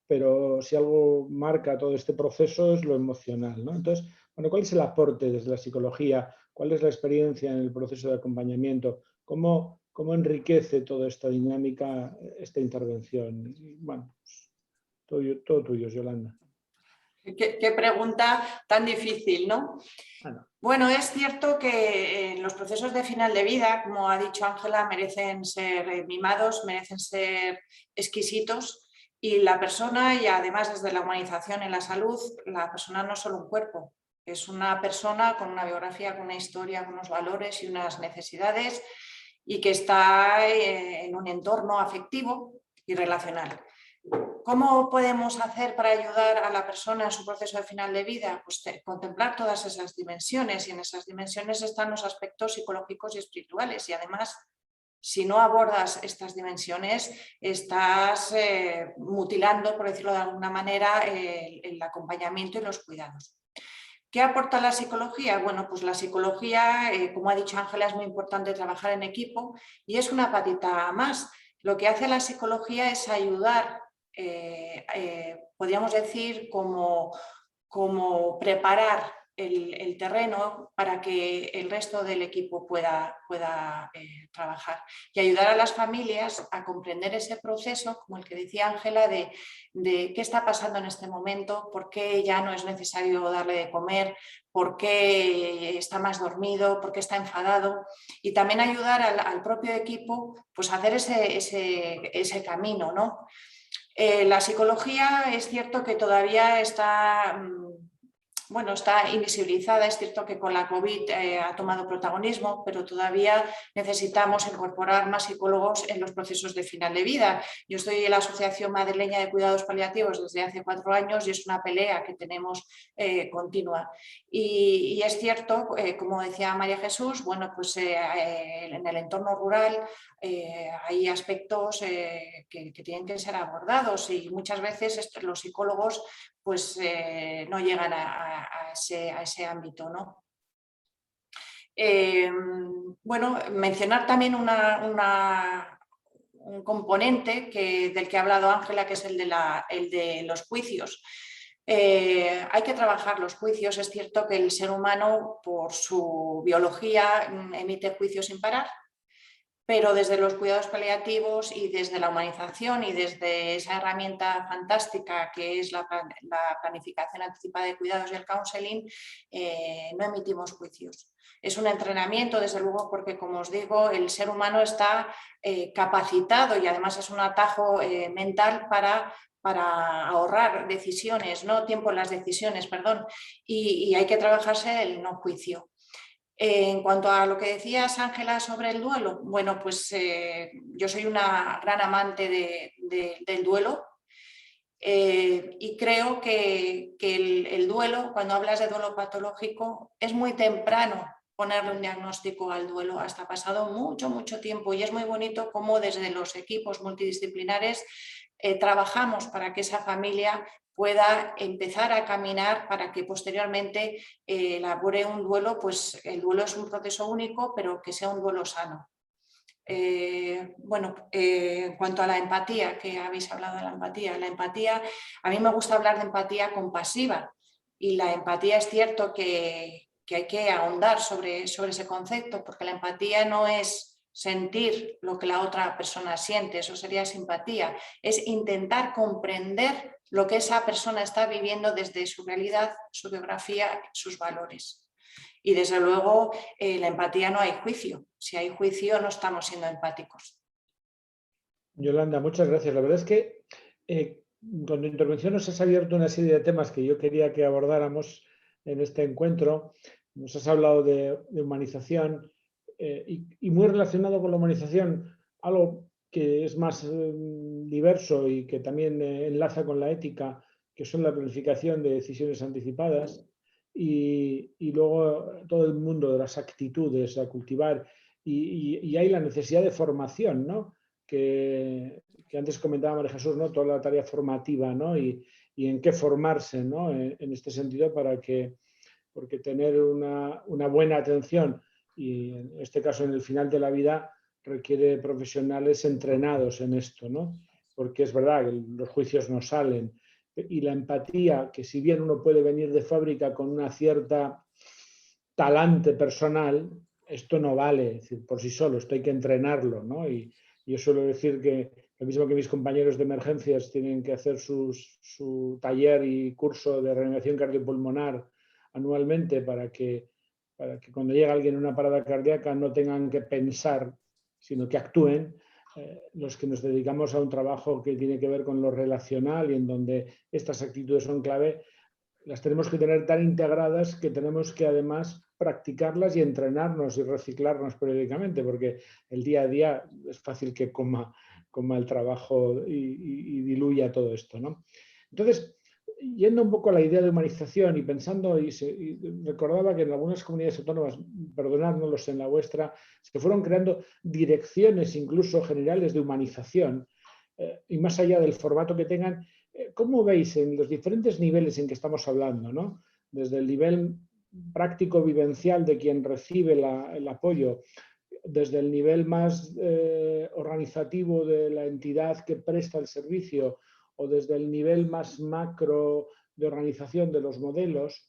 C: pero si algo marca todo este proceso es lo emocional, ¿no? Entonces, bueno, ¿cuál es el aporte desde la psicología? ¿Cuál es la experiencia en el proceso de acompañamiento? ¿Cómo enriquece toda esta dinámica, esta intervención? Bueno, todo tuyo, Yolanda.
E: Qué pregunta tan difícil, ¿no? Bueno, es cierto que los procesos de final de vida, como ha dicho Ángela, merecen ser mimados, merecen ser exquisitos, y la persona, y además desde la humanización en la salud, la persona no es solo un cuerpo, es una persona con una biografía, con una historia, con unos valores y unas necesidades, y que está en un entorno afectivo y relacional. ¿Cómo podemos hacer para ayudar a la persona en su proceso de final de vida? Pues contemplar todas esas dimensiones, y en esas dimensiones están los aspectos psicológicos y espirituales, y además, si no abordas estas dimensiones, estás mutilando, por decirlo de alguna manera, el acompañamiento y los cuidados. ¿Qué aporta la psicología? Bueno, pues la psicología, como ha dicho Ángela, es muy importante trabajar en equipo, y es una patita más. Lo que hace la psicología es ayudar, podríamos decir, como preparar el terreno para que el resto del equipo pueda trabajar y ayudar a las familias a comprender ese proceso, como el que decía Ángela, de qué está pasando en este momento, por qué ya no es necesario darle de comer, por qué está más dormido, por qué está enfadado, y también ayudar al propio equipo pues, a hacer ese camino, ¿no? La psicología es cierto que todavía está invisibilizada. Es cierto que con la COVID ha tomado protagonismo, pero todavía necesitamos incorporar más psicólogos en los procesos de final de vida. Yo estoy en la Asociación Madrileña de Cuidados Paliativos desde hace 4 años y es una pelea que tenemos continua. Y es cierto, como decía María Jesús, bueno, pues en el entorno rural hay aspectos que tienen que ser abordados y muchas veces los psicólogos pues no llegan a ese ámbito, ¿no? Bueno, mencionar también un componente del que ha hablado Ángela, que es el de los juicios. Hay que trabajar los juicios. Es cierto que el ser humano, por su biología, emite juicios sin parar, pero desde los cuidados paliativos y desde la humanización y desde esa herramienta fantástica que es la planificación anticipada de cuidados y el counseling, no emitimos juicios. Es un entrenamiento, desde luego, porque, como os digo, el ser humano está capacitado y además es un atajo mental para ahorrar decisiones, ¿no? Tiempo en las decisiones, perdón, y hay que trabajarse el no juicio. En cuanto a lo que decías, Ángela, sobre el duelo, bueno, pues yo soy una gran amante del duelo y creo que el duelo, cuando hablas de duelo patológico, es muy temprano ponerle un diagnóstico al duelo, hasta pasado mucho tiempo, y es muy bonito cómo desde los equipos multidisciplinares trabajamos para que esa familia pueda empezar a caminar para que posteriormente elabore un duelo. Pues el duelo es un proceso único, pero que sea un duelo sano. En cuanto a la empatía, que habéis hablado de la empatía, a mí me gusta hablar de empatía compasiva, y la empatía es cierto que hay que ahondar sobre ese concepto, porque la empatía no es sentir lo que la otra persona siente, eso sería simpatía, es intentar comprender lo que esa persona está viviendo desde su realidad, su biografía, sus valores. Y desde luego la empatía no hay juicio. Si hay juicio no estamos siendo empáticos.
C: Yolanda, muchas gracias. La verdad es que con tu intervención nos has abierto una serie de temas que yo quería que abordáramos en este encuentro. Nos has hablado de humanización y muy relacionado con la humanización, algo que es más diverso y que también enlaza con la ética, que son la planificación de decisiones anticipadas. Y luego todo el mundo de las actitudes a cultivar y hay la necesidad de formación, ¿no? Que antes comentaba María Jesús, ¿no? Toda la tarea formativa, ¿no? Y en qué formarse, ¿no? En este sentido, porque tener una buena atención, y en este caso en el final de la vida, requiere profesionales entrenados en esto, ¿no? Porque es verdad que los juicios no salen. Y la empatía, que si bien uno puede venir de fábrica con una cierta talante personal, esto no vale, es decir, por sí solo, esto hay que entrenarlo, ¿no? Y yo suelo decir que lo mismo que mis compañeros de emergencias tienen que hacer su taller y curso de reanimación cardiopulmonar anualmente para que cuando llega alguien en una parada cardíaca no tengan que pensar, sino que actúen. Los que nos dedicamos a un trabajo que tiene que ver con lo relacional y en donde estas actitudes son clave, las tenemos que tener tan integradas que tenemos que además practicarlas y entrenarnos y reciclarnos periódicamente, porque el día a día es fácil que coma el trabajo y diluya todo esto, ¿no? Entonces, yendo un poco a la idea de humanización y pensando, y recordaba que en algunas comunidades autónomas, perdonádnoslos en la vuestra, se fueron creando direcciones incluso generales de humanización, y más allá del formato que tengan, ¿cómo veis en los diferentes niveles en que estamos hablando, ¿no? Desde el nivel práctico vivencial de quien recibe el apoyo, desde el nivel más organizativo de la entidad que presta el servicio, o desde el nivel más macro de organización de los modelos,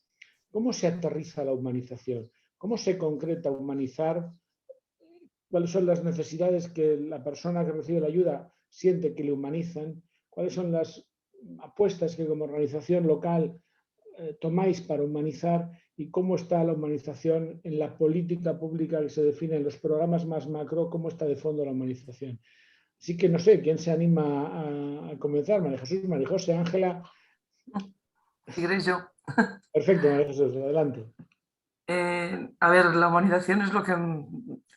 C: ¿Cómo se aterriza la humanización? ¿Cómo se concreta humanizar? ¿Cuáles son las necesidades que la persona que recibe la ayuda siente que le humanizan? ¿Cuáles son las apuestas que como organización local tomáis para humanizar? ¿Y cómo está la humanización en la política pública que se define en los programas más macro? ¿Cómo está de fondo la humanización? Así que no sé, ¿quién se anima a comenzar? María Jesús, María José, Ángela.
D: Si queréis yo.
C: Perfecto, María Jesús, adelante.
D: A ver, la humanización es lo que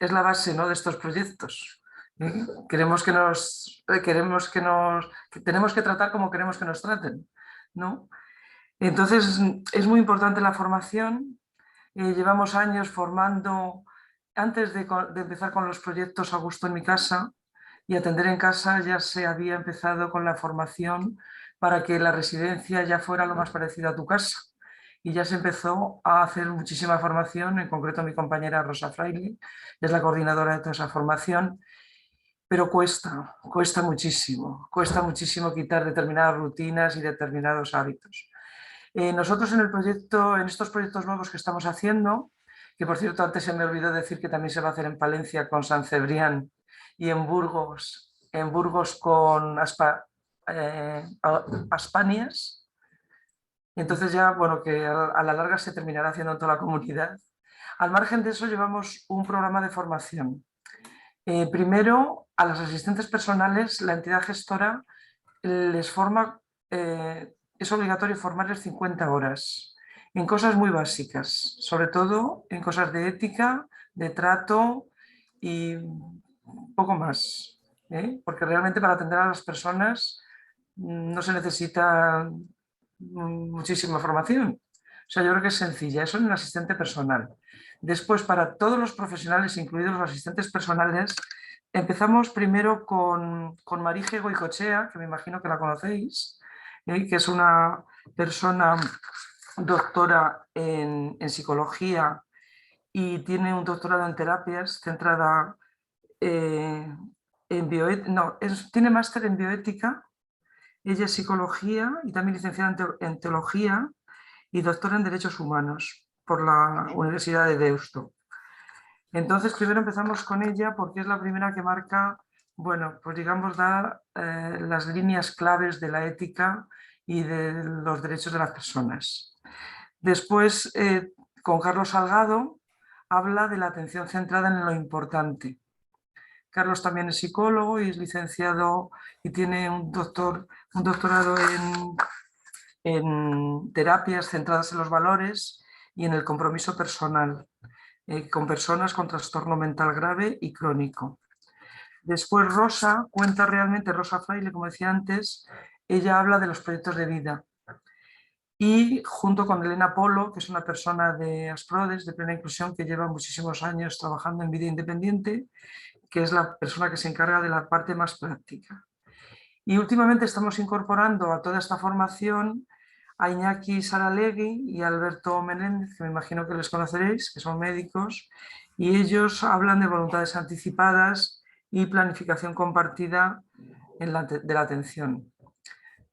D: es la base, ¿no?, de estos proyectos. Tenemos que tratar como queremos que nos traten, ¿no? Entonces es muy importante la formación. Llevamos años formando, antes de empezar con los proyectos A Gusto en mi casa y Atender en casa, ya se había empezado con la formación para que la residencia ya fuera lo más parecido a tu casa. Y ya se empezó a hacer muchísima formación, en concreto mi compañera Rosa Fraile es la coordinadora de toda esa formación, pero cuesta muchísimo quitar determinadas rutinas y determinados hábitos. Nosotros en estos proyectos nuevos que estamos haciendo, que por cierto antes se me olvidó decir que también se va a hacer en Palencia con San Cebrián y en Burgos con Aspanias. Entonces ya, bueno, que a la larga se terminará haciendo en toda la comunidad. Al margen de eso llevamos un programa de formación. Primero, a las asistentes personales, la entidad gestora les forma, es obligatorio formarles 50 horas en cosas muy básicas, sobre todo en cosas de ética, de trato y poco más, porque realmente para atender a las personas no se necesita muchísima formación. O sea, yo creo que es sencilla, eso en el asistente personal. Después, para todos los profesionales, incluidos los asistentes personales, empezamos primero con Marije Goicoechea, que me imagino que la conocéis, que es una persona doctora en psicología y tiene un doctorado en terapias centrada en bioética, no, tiene máster en bioética. Ella es psicología y también licenciada en teología y doctora en derechos humanos por la Universidad de Deusto. Entonces, primero empezamos con ella porque es la primera que marca, bueno, pues digamos, da las líneas claves de la ética y de los derechos de las personas. Después, con Carlos Salgado, habla de la atención centrada en lo importante. Carlos también es psicólogo y es licenciado y tiene un doctorado en terapias centradas en los valores y en el compromiso personal, con personas con trastorno mental grave y crónico. Después Rosa cuenta realmente, Rosa Fraile, como decía antes, ella habla de los proyectos de vida. Y junto con Elena Polo, que es una persona de Asprodes, de plena inclusión, que lleva muchísimos años trabajando en vida independiente, que es la persona que se encarga de la parte más práctica. Y últimamente estamos incorporando a toda esta formación a Iñaki Saralegui y a Alberto Menéndez, que me imagino que les conoceréis, que son médicos, y ellos hablan de voluntades anticipadas y planificación compartida de la atención.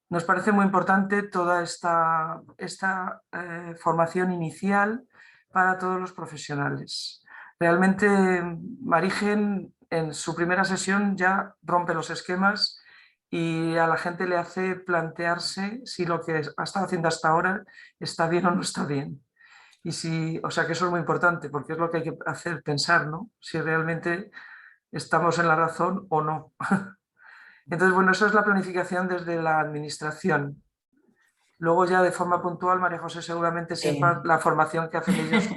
D: Nos parece muy importante toda esta formación inicial para todos los profesionales. Realmente Marigen en su primera sesión ya rompe los esquemas y a la gente le hace plantearse si lo que ha estado haciendo hasta ahora está bien o no está bien. Y o sea que eso es muy importante porque es lo que hay que hacer, pensar, ¿no? Si realmente estamos en la razón o no. Entonces, bueno, eso es la planificación desde la administración. Luego ya de forma puntual, María José seguramente sepa la formación que hacen ellos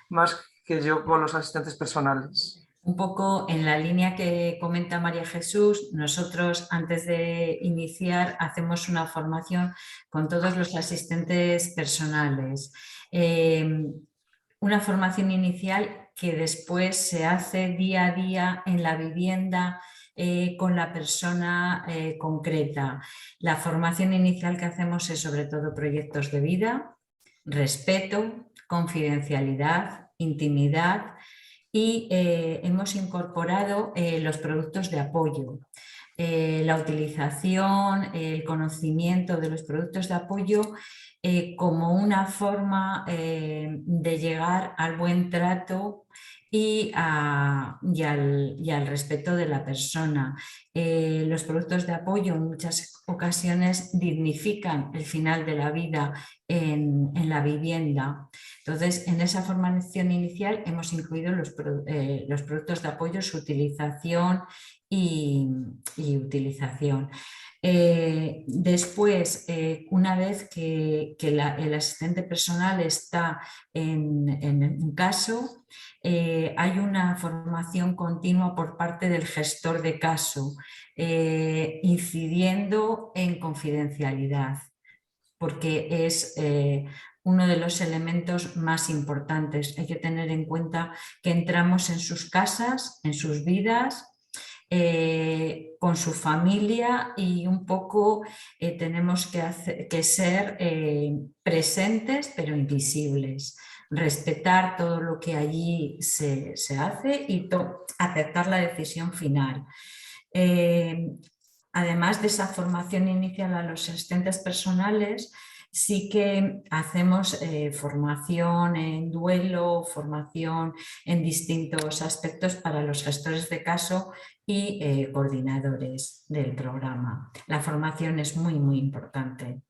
D: más que yo con los asistentes personales.
F: Un poco en la línea que comenta María Jesús, nosotros antes de iniciar hacemos una formación con todos los asistentes personales. Una formación inicial que después se hace día a día en la vivienda con la persona concreta. La formación inicial que hacemos es sobre todo proyectos de vida, respeto, confidencialidad, intimidad y hemos incorporado los productos de apoyo. la utilización, el conocimiento de los productos de apoyo como una forma de llegar al buen trato y al respeto de la persona. Los productos de apoyo en muchas ocasiones dignifican el final de la vida en la vivienda. Entonces, en esa formación inicial hemos incluido los productos de apoyo, su utilización y utilización. Después, una vez que el asistente personal está en un caso, hay una formación continua por parte del gestor de caso, incidiendo en confidencialidad, porque es uno de los elementos más importantes. Hay que tener en cuenta que entramos en sus casas, en sus vidas, con su familia, y un poco tenemos que ser presentes pero invisibles, respetar todo lo que allí se hace y aceptar la decisión final. Además de esa formación inicial a los asistentes personales, sí que hacemos formación en duelo, formación en distintos aspectos para los gestores de caso y coordinadores del programa. La formación es muy, muy importante.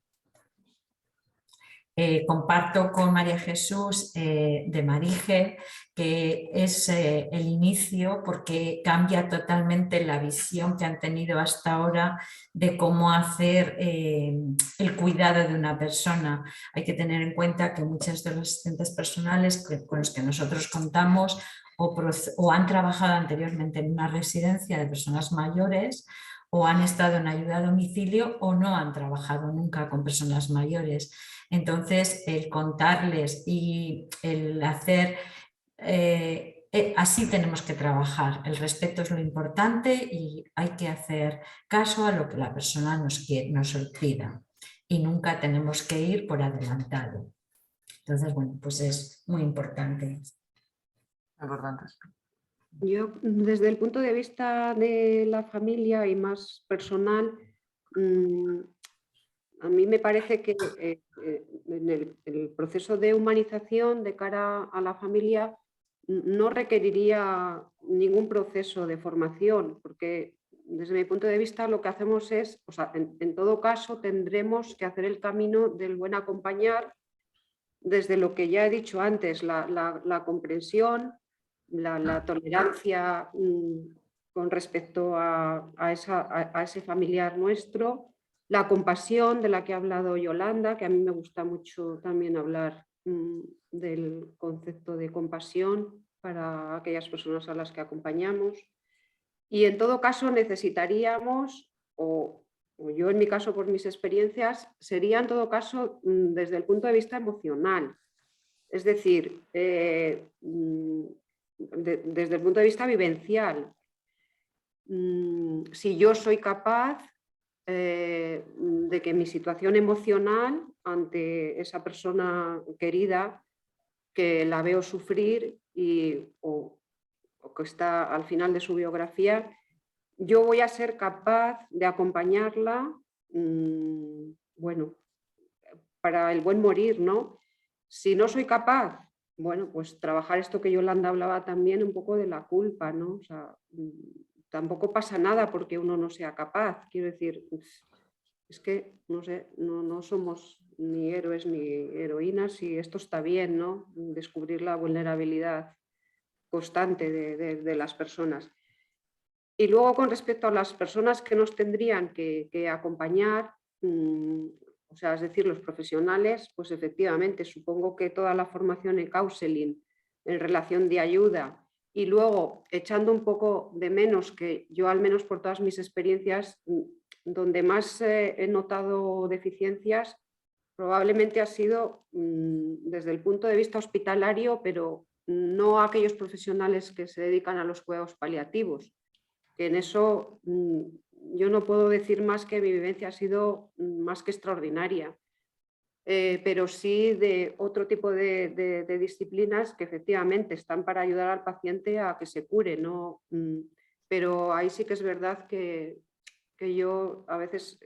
F: Comparto con María Jesús de Marige que es el inicio, porque cambia totalmente la visión que han tenido hasta ahora de cómo hacer el cuidado de una persona. Hay que tener en cuenta que muchos de los asistentes personales con los que nosotros contamos o han trabajado anteriormente en una residencia de personas mayores, o han estado en ayuda a domicilio, o no han trabajado nunca con personas mayores. Entonces, el contarles y el hacer, así tenemos que trabajar. El respeto es lo importante y hay que hacer caso a lo que la persona nos pida, y nunca tenemos que ir por adelantado. Entonces, bueno, pues es muy importante.
G: Yo, desde el punto de vista de la familia y más personal, a mí me parece que en el proceso de humanización de cara a la familia no requeriría ningún proceso de formación, porque desde mi punto de vista lo que hacemos es, o sea, en todo caso tendremos que hacer el camino del buen acompañar, desde lo que ya he dicho antes, la comprensión, la tolerancia con respecto a ese familiar nuestro, la compasión de la que ha hablado Yolanda, que a mí me gusta mucho también hablar del concepto de compasión para aquellas personas a las que acompañamos. Y en todo caso necesitaríamos, o yo en mi caso por mis experiencias, sería en todo caso desde el punto de vista emocional. Es decir, desde el punto de vista vivencial. Si yo soy capaz de que mi situación emocional ante esa persona querida, que la veo sufrir o que está al final de su biografía, yo voy a ser capaz de acompañarla, bueno, para el buen morir, ¿no? Si no soy capaz, bueno, pues trabajar esto que Yolanda hablaba también, un poco de la culpa, ¿no? O sea, tampoco pasa nada porque uno no sea capaz. Quiero decir, es que, no sé, no somos ni héroes ni heroínas, y esto está bien, ¿no? Descubrir la vulnerabilidad constante de las personas. Y luego, con respecto a las personas que nos tendrían que acompañar, o sea, es decir, los profesionales, pues efectivamente, supongo que toda la formación en counseling, en relación de ayuda, y luego echando un poco de menos, que yo al menos por todas mis experiencias, donde más he notado deficiencias, probablemente ha sido desde el punto de vista hospitalario, pero no a aquellos profesionales que se dedican a los cuidados paliativos, que en eso yo no puedo decir más que mi vivencia ha sido más que extraordinaria, pero sí de otro tipo de disciplinas que efectivamente están para ayudar al paciente a que se cure, ¿no? Pero ahí sí que es verdad que que yo a veces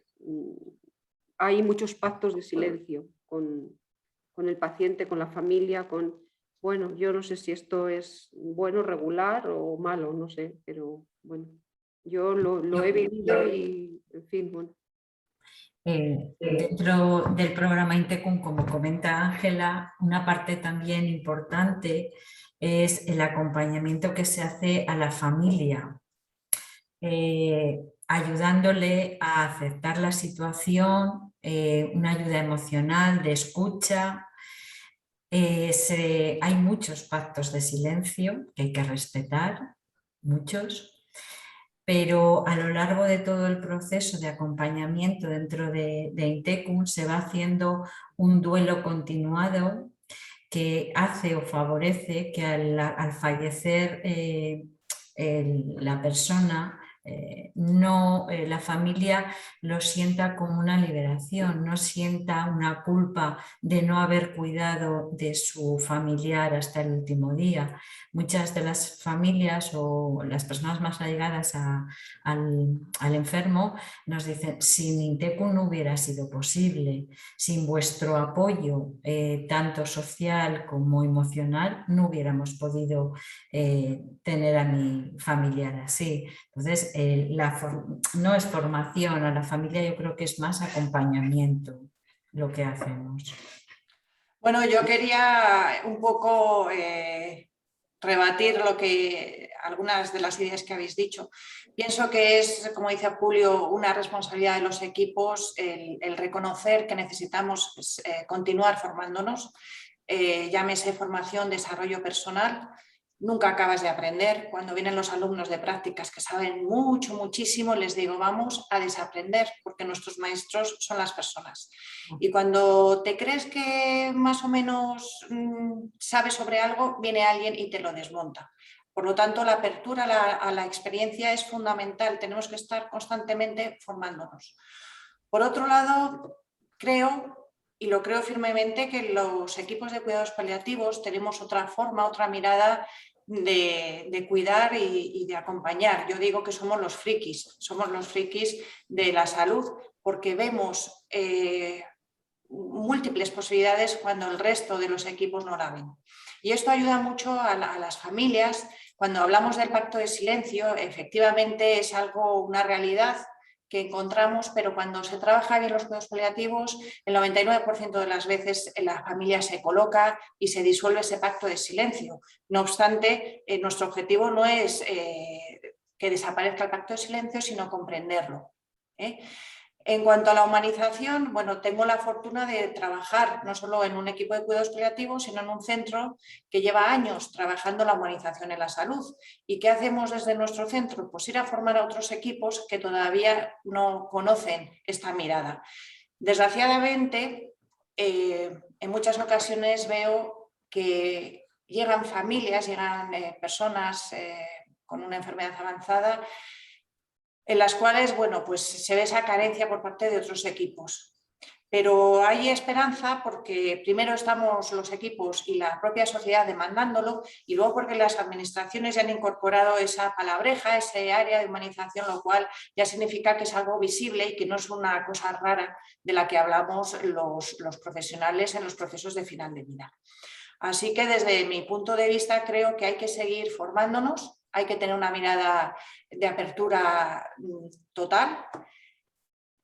G: hay muchos pactos de silencio con el paciente, con la familia, bueno, yo no sé si esto es bueno, regular o malo, no sé, pero bueno, yo lo he vivido y, en fin, bueno.
F: Dentro del programa Intecum, como comenta Ángela, una parte también importante es el acompañamiento que se hace a la familia, ayudándole a aceptar la situación, una ayuda emocional de escucha. Hay muchos pactos de silencio que hay que respetar, muchos. Pero a lo largo de todo el proceso de acompañamiento dentro de Intecum se va haciendo un duelo continuado que hace o favorece que al fallecer la persona, la familia lo sienta como una liberación, no sienta una culpa de no haber cuidado de su familiar hasta el último día. Muchas de las familias o las personas más allegadas al enfermo nos dicen: sin Intecum no hubiera sido posible, sin vuestro apoyo tanto social como emocional no hubiéramos podido tener a mi familiar así. Entonces, no es formación a la familia, yo creo que es más acompañamiento lo que hacemos.
E: Bueno, yo quería un poco rebatir algunas de las ideas que habéis dicho. Pienso que es, como dice Julio, una responsabilidad de los equipos el reconocer que necesitamos continuar formándonos, llámese formación, desarrollo personal. Nunca acabas de aprender. Cuando vienen los alumnos de prácticas que saben mucho, muchísimo, les digo, vamos a desaprender, porque nuestros maestros son las personas. Y cuando te crees que más o menos sabes sobre algo, viene alguien y te lo desmonta. Por lo tanto, la apertura a la experiencia es fundamental. Tenemos que estar constantemente formándonos. Por otro lado, creo, y lo creo firmemente, que los equipos de cuidados paliativos tenemos otra forma, otra mirada de cuidar y de acompañar. Yo digo que somos los frikis de la salud, porque vemos múltiples posibilidades cuando el resto de los equipos no la ven. Y esto ayuda mucho a las familias. Cuando hablamos del pacto de silencio, efectivamente es una realidad que encontramos, pero cuando se trabaja bien los cuidados paliativos, el 99% de las veces la familia se coloca y se disuelve ese pacto de silencio. No obstante, nuestro objetivo no es que desaparezca el pacto de silencio, sino comprenderlo. En cuanto a la humanización, bueno, tengo la fortuna de trabajar no solo en un equipo de cuidados paliativos, sino en un centro que lleva años trabajando la humanización en la salud. ¿Y qué hacemos desde nuestro centro? Pues ir a formar a otros equipos que todavía no conocen esta mirada. Desgraciadamente, en muchas ocasiones veo que llegan familias, llegan personas con una enfermedad avanzada, en las cuales, bueno, pues se ve esa carencia por parte de otros equipos. Pero hay esperanza porque primero estamos los equipos y la propia sociedad demandándolo, y luego porque las administraciones ya han incorporado esa palabreja, ese área de humanización, lo cual ya significa que es algo visible y que no es una cosa rara de la que hablamos los profesionales en los procesos de final de vida. Así que desde mi punto de vista creo que hay que seguir formándonos, hay que tener una mirada de apertura total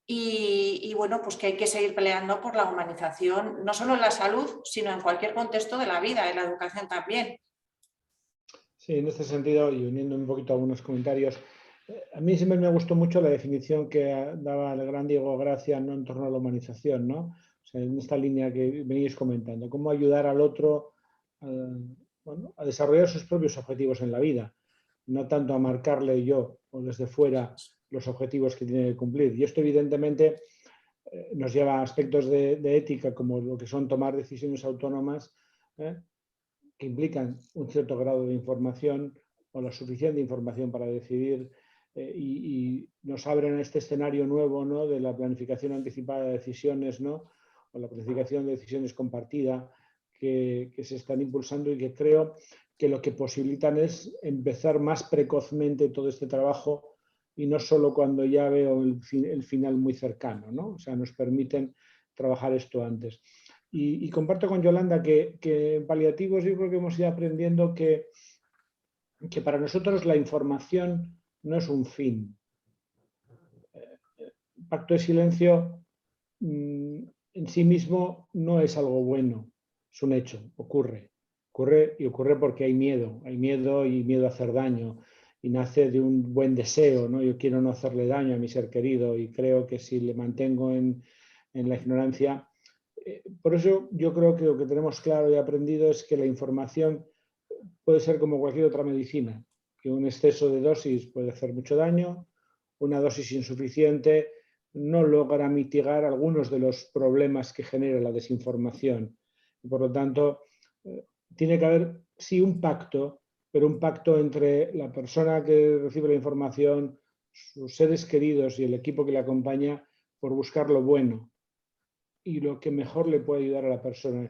E: y bueno, pues que hay que seguir peleando por la humanización, no solo en la salud, sino en cualquier contexto de la vida, en la educación también.
C: Sí, en este sentido, y uniendo un poquito a algunos comentarios, a mí siempre me gustó mucho la definición que daba el gran Diego Gracia, ¿no?, en torno a la humanización, ¿no? O sea, en esta línea que venís comentando, cómo ayudar al otro a desarrollar sus propios objetivos en la vida, no tanto a marcarle yo o desde fuera los objetivos que tiene que cumplir. Y esto evidentemente nos lleva a aspectos de ética, como lo que son tomar decisiones autónomas, que implican un cierto grado de información o la suficiente información para decidir, y nos abren este escenario nuevo, ¿no?, de la planificación anticipada de decisiones, ¿no?, o la planificación de decisiones compartida que se están impulsando, y que creo que lo que posibilitan es empezar más precozmente todo este trabajo y no solo cuando ya veo el final muy cercano, ¿no? O sea, nos permiten trabajar esto antes. Y comparto con Yolanda que en paliativos yo creo que hemos ido aprendiendo que para nosotros la información no es un fin. Pacto de silencio en sí mismo no es algo bueno, es un hecho, ocurre y ocurre porque hay miedo y miedo a hacer daño, y nace de un buen deseo, ¿no? Yo quiero no hacerle daño a mi ser querido y creo que si le mantengo en la ignorancia, por eso yo creo que lo que tenemos claro y aprendido es que la información puede ser como cualquier otra medicina, que un exceso de dosis puede hacer mucho daño, una dosis insuficiente no logra mitigar algunos de los problemas que genera la desinformación. Por lo tanto, tiene que haber, sí, un pacto, pero un pacto entre la persona que recibe la información, sus seres queridos y el equipo que le acompaña, por buscar lo bueno y lo que mejor le puede ayudar a la persona.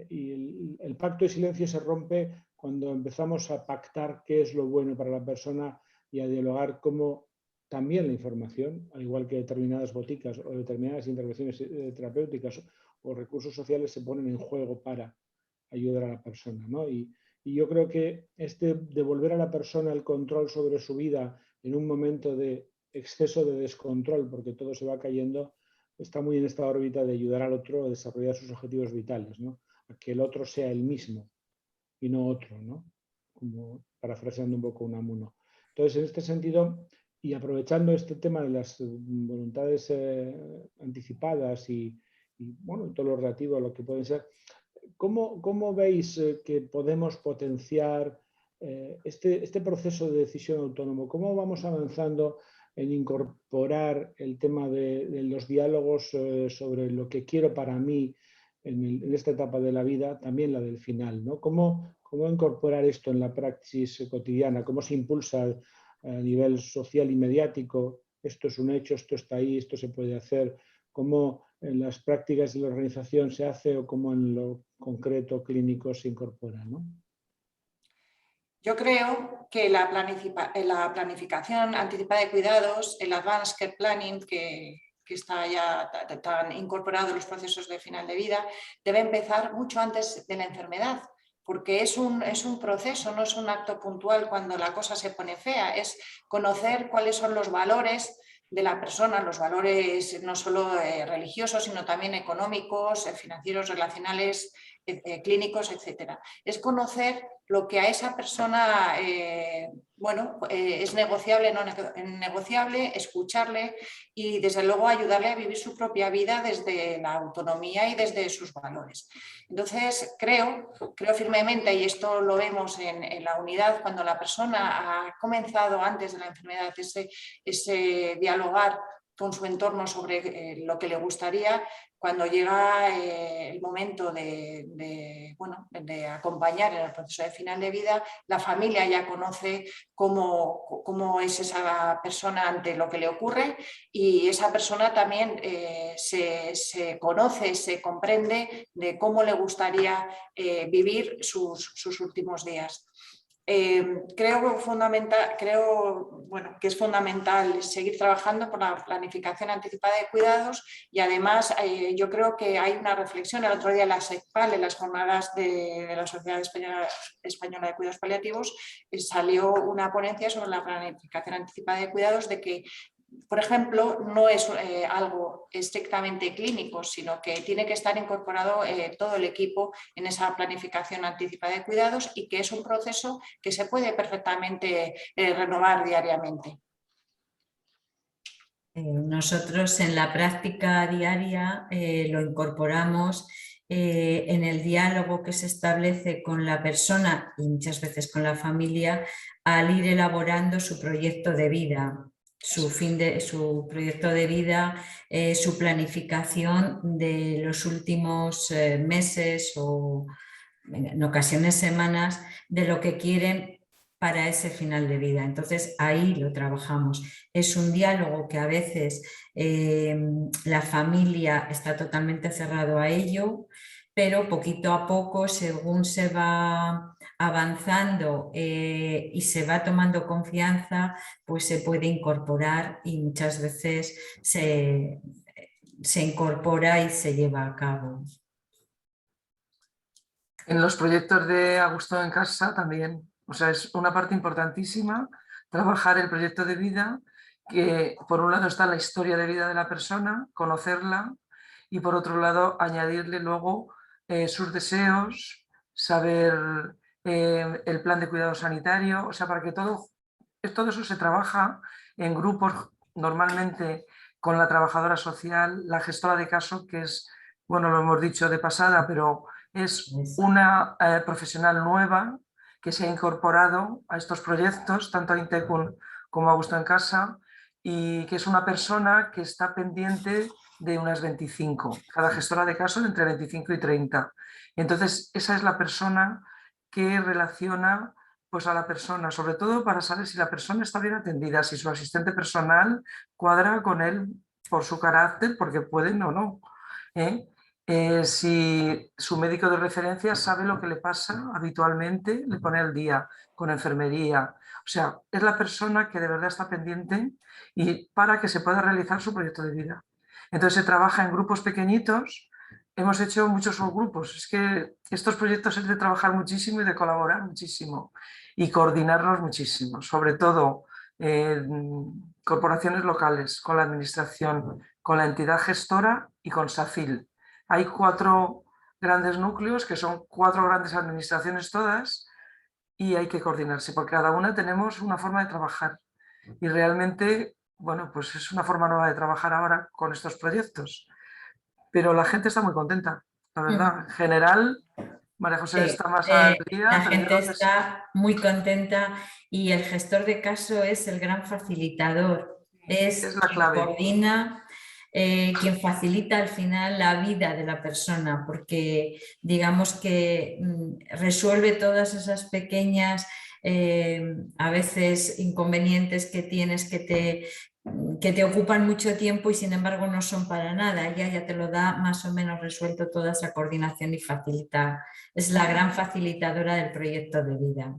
C: Y el pacto de silencio se rompe cuando empezamos a pactar qué es lo bueno para la persona y a dialogar cómo también la información, al igual que determinadas boticas o determinadas intervenciones terapéuticas o recursos sociales, se ponen en juego para ayudar a la persona, ¿no? Y yo creo que devolver a la persona el control sobre su vida en un momento de exceso de descontrol, porque todo se va cayendo, está muy en esta órbita de ayudar al otro a desarrollar sus objetivos vitales, ¿no? A que el otro sea el mismo y no otro, ¿no? Como parafraseando un poco Unamuno. Entonces, en este sentido, y aprovechando este tema de las voluntades anticipadas y bueno, todo lo relativo a lo que pueden ser, ¿cómo veis que podemos potenciar este proceso de decisión autónomo? ¿Cómo vamos avanzando en incorporar el tema de los diálogos sobre lo que quiero para mí en esta etapa de la vida, también la del final, ¿no? ¿Cómo incorporar esto en la praxis cotidiana? ¿Cómo se impulsa a nivel social y mediático? Esto es un hecho, esto está ahí, esto se puede hacer. ¿Cómo en las prácticas de la organización se hace o cómo en lo concreto clínico se incorpora, ¿no?
E: Yo creo que la planificación anticipada de cuidados, el Advanced Care Planning, que está ya tan incorporado en los procesos de final de vida, debe empezar mucho antes de la enfermedad, porque es un proceso, no es un acto puntual cuando la cosa se pone fea, es conocer cuáles son los valores de la persona, los valores no solo religiosos, sino también económicos, financieros, relacionales, clínicos, etc. Es conocer lo que a esa persona es negociable, no negociable, escucharle y desde luego ayudarle a vivir su propia vida desde la autonomía y desde sus valores. Entonces creo firmemente, y esto lo vemos en la unidad, cuando la persona ha comenzado antes de la enfermedad ese dialogar con su entorno sobre lo que le gustaría, cuando llega el momento de acompañar en el proceso de final de vida, la familia ya conoce cómo es esa persona ante lo que le ocurre y esa persona también se conoce, se comprende de cómo le gustaría vivir sus últimos días. Creo que es fundamental seguir trabajando por la planificación anticipada de cuidados y además yo creo que hay una reflexión. El otro día en la SECPAL, en las jornadas de la Sociedad Española de Cuidados Paliativos, salió una ponencia sobre la planificación anticipada de cuidados, de que, por ejemplo, no es algo estrictamente clínico, sino que tiene que estar incorporado todo el equipo en esa planificación anticipada de cuidados y que es un proceso que se puede perfectamente renovar diariamente.
F: Nosotros en la práctica diaria lo incorporamos en el diálogo que se establece con la persona y muchas veces con la familia al ir elaborando su proyecto de vida. Su proyecto de vida, su planificación de los últimos meses o en ocasiones semanas de lo que quieren para ese final de vida. Entonces ahí lo trabajamos. Es un diálogo que a veces la familia está totalmente cerrado a ello, pero poquito a poco, según se va avanzando y se va tomando confianza, pues se puede incorporar y muchas veces se incorpora y se lleva a cabo.
D: En los proyectos de A Gusto en Casa también, o sea, es una parte importantísima trabajar el proyecto de vida, que por un lado está la historia de vida de la persona, conocerla, y por otro lado añadirle luego sus deseos, saber el plan de cuidado sanitario, o sea, para que todo eso se trabaja en grupos, normalmente con la trabajadora social, la gestora de caso, que es, bueno, lo hemos dicho de pasada, pero es una profesional nueva que se ha incorporado a estos proyectos, tanto a Intecum como a Gusto en Casa, y que es una persona que está pendiente de unas 25, cada gestora de caso de entre 25 y 30. Entonces, esa es la persona que relaciona pues, a la persona, sobre todo para saber si la persona está bien atendida, si su asistente personal cuadra con él por su carácter, porque pueden o no. Si su médico de referencia sabe lo que le pasa habitualmente, le pone al día con enfermería. O sea, es la persona que de verdad está pendiente y para que se pueda realizar su proyecto de vida. Entonces se trabaja en grupos pequeñitos. Hemos hecho muchos subgrupos. Es que estos proyectos es de trabajar muchísimo y de colaborar muchísimo y coordinarnos muchísimo, sobre todo corporaciones locales, con la administración, con la entidad gestora y con SACIL. Hay 4 grandes núcleos que son 4 grandes administraciones todas y hay que coordinarse porque cada una tenemos una forma de trabajar y realmente, bueno, pues es una forma nueva de trabajar ahora con estos proyectos. Pero la gente está muy contenta, la verdad. En general, María José está más al día.
F: La gente está muy contenta y el gestor de caso es el gran facilitador. Es
D: la clave.
F: Quien coordina, quien facilita al final la vida de la persona, porque digamos que resuelve todas esas pequeñas, a veces inconvenientes que tienes que te ocupan mucho tiempo y sin embargo no son para nada. Ella ya te lo da más o menos resuelto toda esa coordinación y facilita. Es la gran facilitadora del proyecto de vida.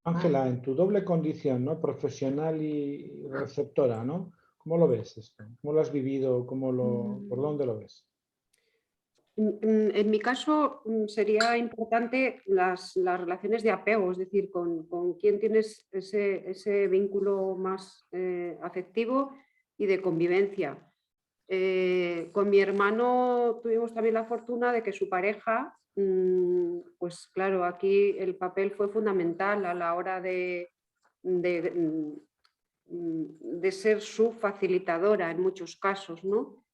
C: Ángela, en tu doble condición, ¿no? Profesional y receptora, ¿no? ¿Cómo lo ves esto? ¿Cómo lo has vivido? ¿Por dónde lo ves?
G: En mi caso sería importante las relaciones de apego, es decir, con quién tienes ese vínculo más afectivo y de convivencia. Con mi hermano tuvimos también la fortuna de que su pareja, pues claro, aquí el papel fue fundamental a la hora de ser su facilitadora en muchos casos, ¿no?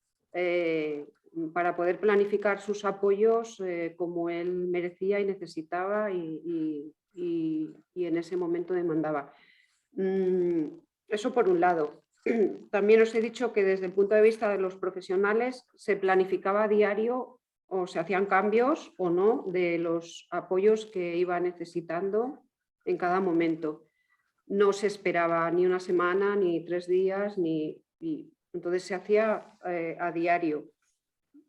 G: Para poder planificar sus apoyos como él merecía y necesitaba y en ese momento demandaba. Eso por un lado. También os he dicho que desde el punto de vista de los profesionales se planificaba a diario o se hacían cambios o no de los apoyos que iba necesitando en cada momento. No se esperaba ni una semana, ni 3 días, entonces se hacía a diario.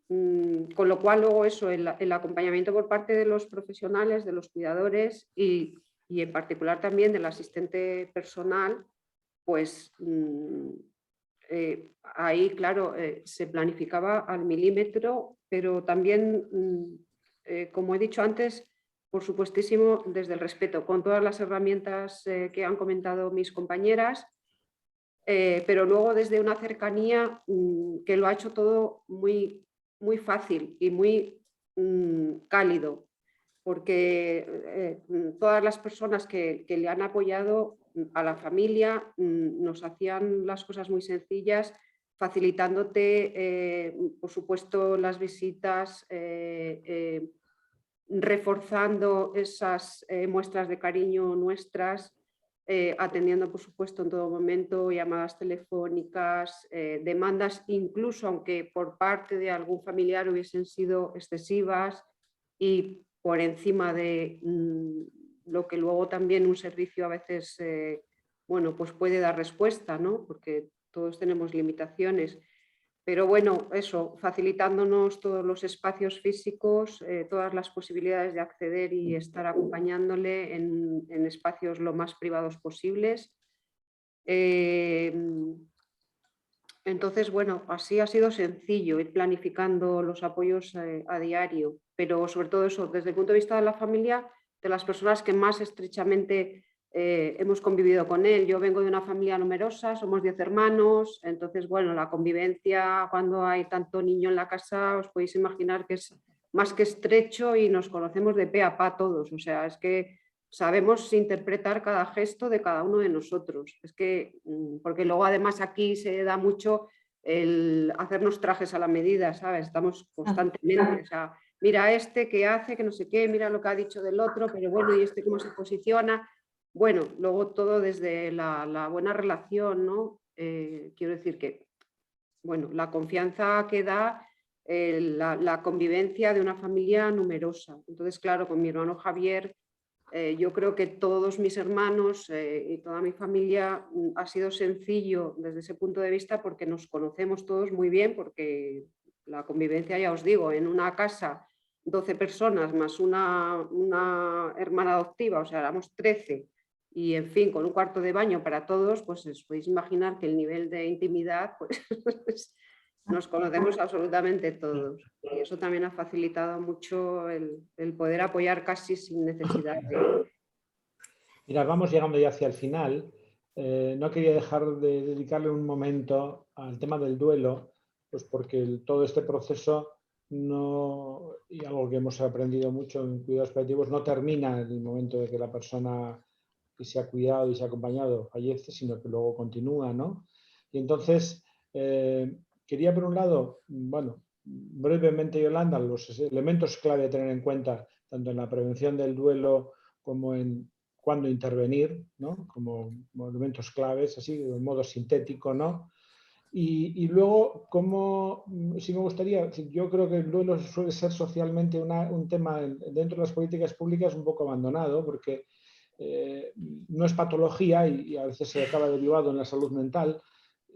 G: Con lo cual luego eso, el acompañamiento por parte de los profesionales, de los cuidadores y en particular también del asistente personal, pues ahí claro se planificaba al milímetro, pero también como he dicho antes, por supuestísimo desde el respeto, con todas las herramientas que han comentado mis compañeras, pero luego desde una cercanía que lo ha hecho todo muy, muy fácil y muy cálido, porque todas las personas que le han apoyado, a la familia, nos hacían las cosas muy sencillas, facilitándote, por supuesto, las visitas, reforzando esas muestras de cariño nuestras, atendiendo, por supuesto, en todo momento llamadas telefónicas, demandas, incluso aunque por parte de algún familiar hubiesen sido excesivas y por encima de lo que luego también un servicio a veces bueno, pues puede dar respuesta, ¿no? Porque todos tenemos limitaciones. Pero bueno, eso, facilitándonos todos los espacios físicos, todas las posibilidades de acceder y estar acompañándole en espacios lo más privados posibles. Entonces, bueno, así ha sido sencillo ir planificando los apoyos a diario, pero sobre todo eso, desde el punto de vista de la familia, de las personas que más estrechamente hemos convivido con él. Yo vengo de una familia numerosa, somos 10 hermanos, entonces, bueno, la convivencia cuando hay tanto niño en la casa, os podéis imaginar que es más que estrecho y nos conocemos de pe a pa todos, o sea, es que sabemos interpretar cada gesto de cada uno de nosotros. Es que, porque luego además aquí se da mucho el hacernos trajes a la medida, ¿sabes? Estamos constantemente, o sea, mira este qué hace, que no sé qué, mira lo que ha dicho del otro, pero bueno, ¿y este cómo se posiciona? Bueno, luego todo desde la buena relación, ¿no? Quiero decir que, bueno, la confianza que da la convivencia de una familia numerosa. Entonces, claro, con mi hermano Javier, yo creo que todos mis hermanos y toda mi familia ha sido sencillo desde ese punto de vista porque nos conocemos todos muy bien, porque la convivencia, ya os digo, en una casa 12 personas más una hermana adoptiva, o sea, éramos 13 y en fin, con un cuarto de baño para todos, pues os podéis imaginar que el nivel de intimidad, pues nos conocemos absolutamente todos. Y eso también ha facilitado mucho el poder apoyar casi sin necesidad de...
C: Mira, vamos llegando ya hacia el final. No quería dejar de dedicarle un momento al tema del duelo, pues porque todo este proceso no, y algo que hemos aprendido mucho en cuidados paliativos, no termina en el momento de que la persona que se ha cuidado y se ha acompañado fallece, sino que luego continúa, ¿no? Y entonces, quería por un lado, bueno, brevemente, Yolanda, los elementos clave a tener en cuenta, tanto en la prevención del duelo como en cuándo intervenir, ¿no? Como elementos claves, así, de un modo sintético, ¿no? Y luego, como sí me gustaría, yo creo que el duelo suele ser socialmente un tema dentro de las políticas públicas un poco abandonado, porque no es patología y a veces se acaba derivado en la salud mental,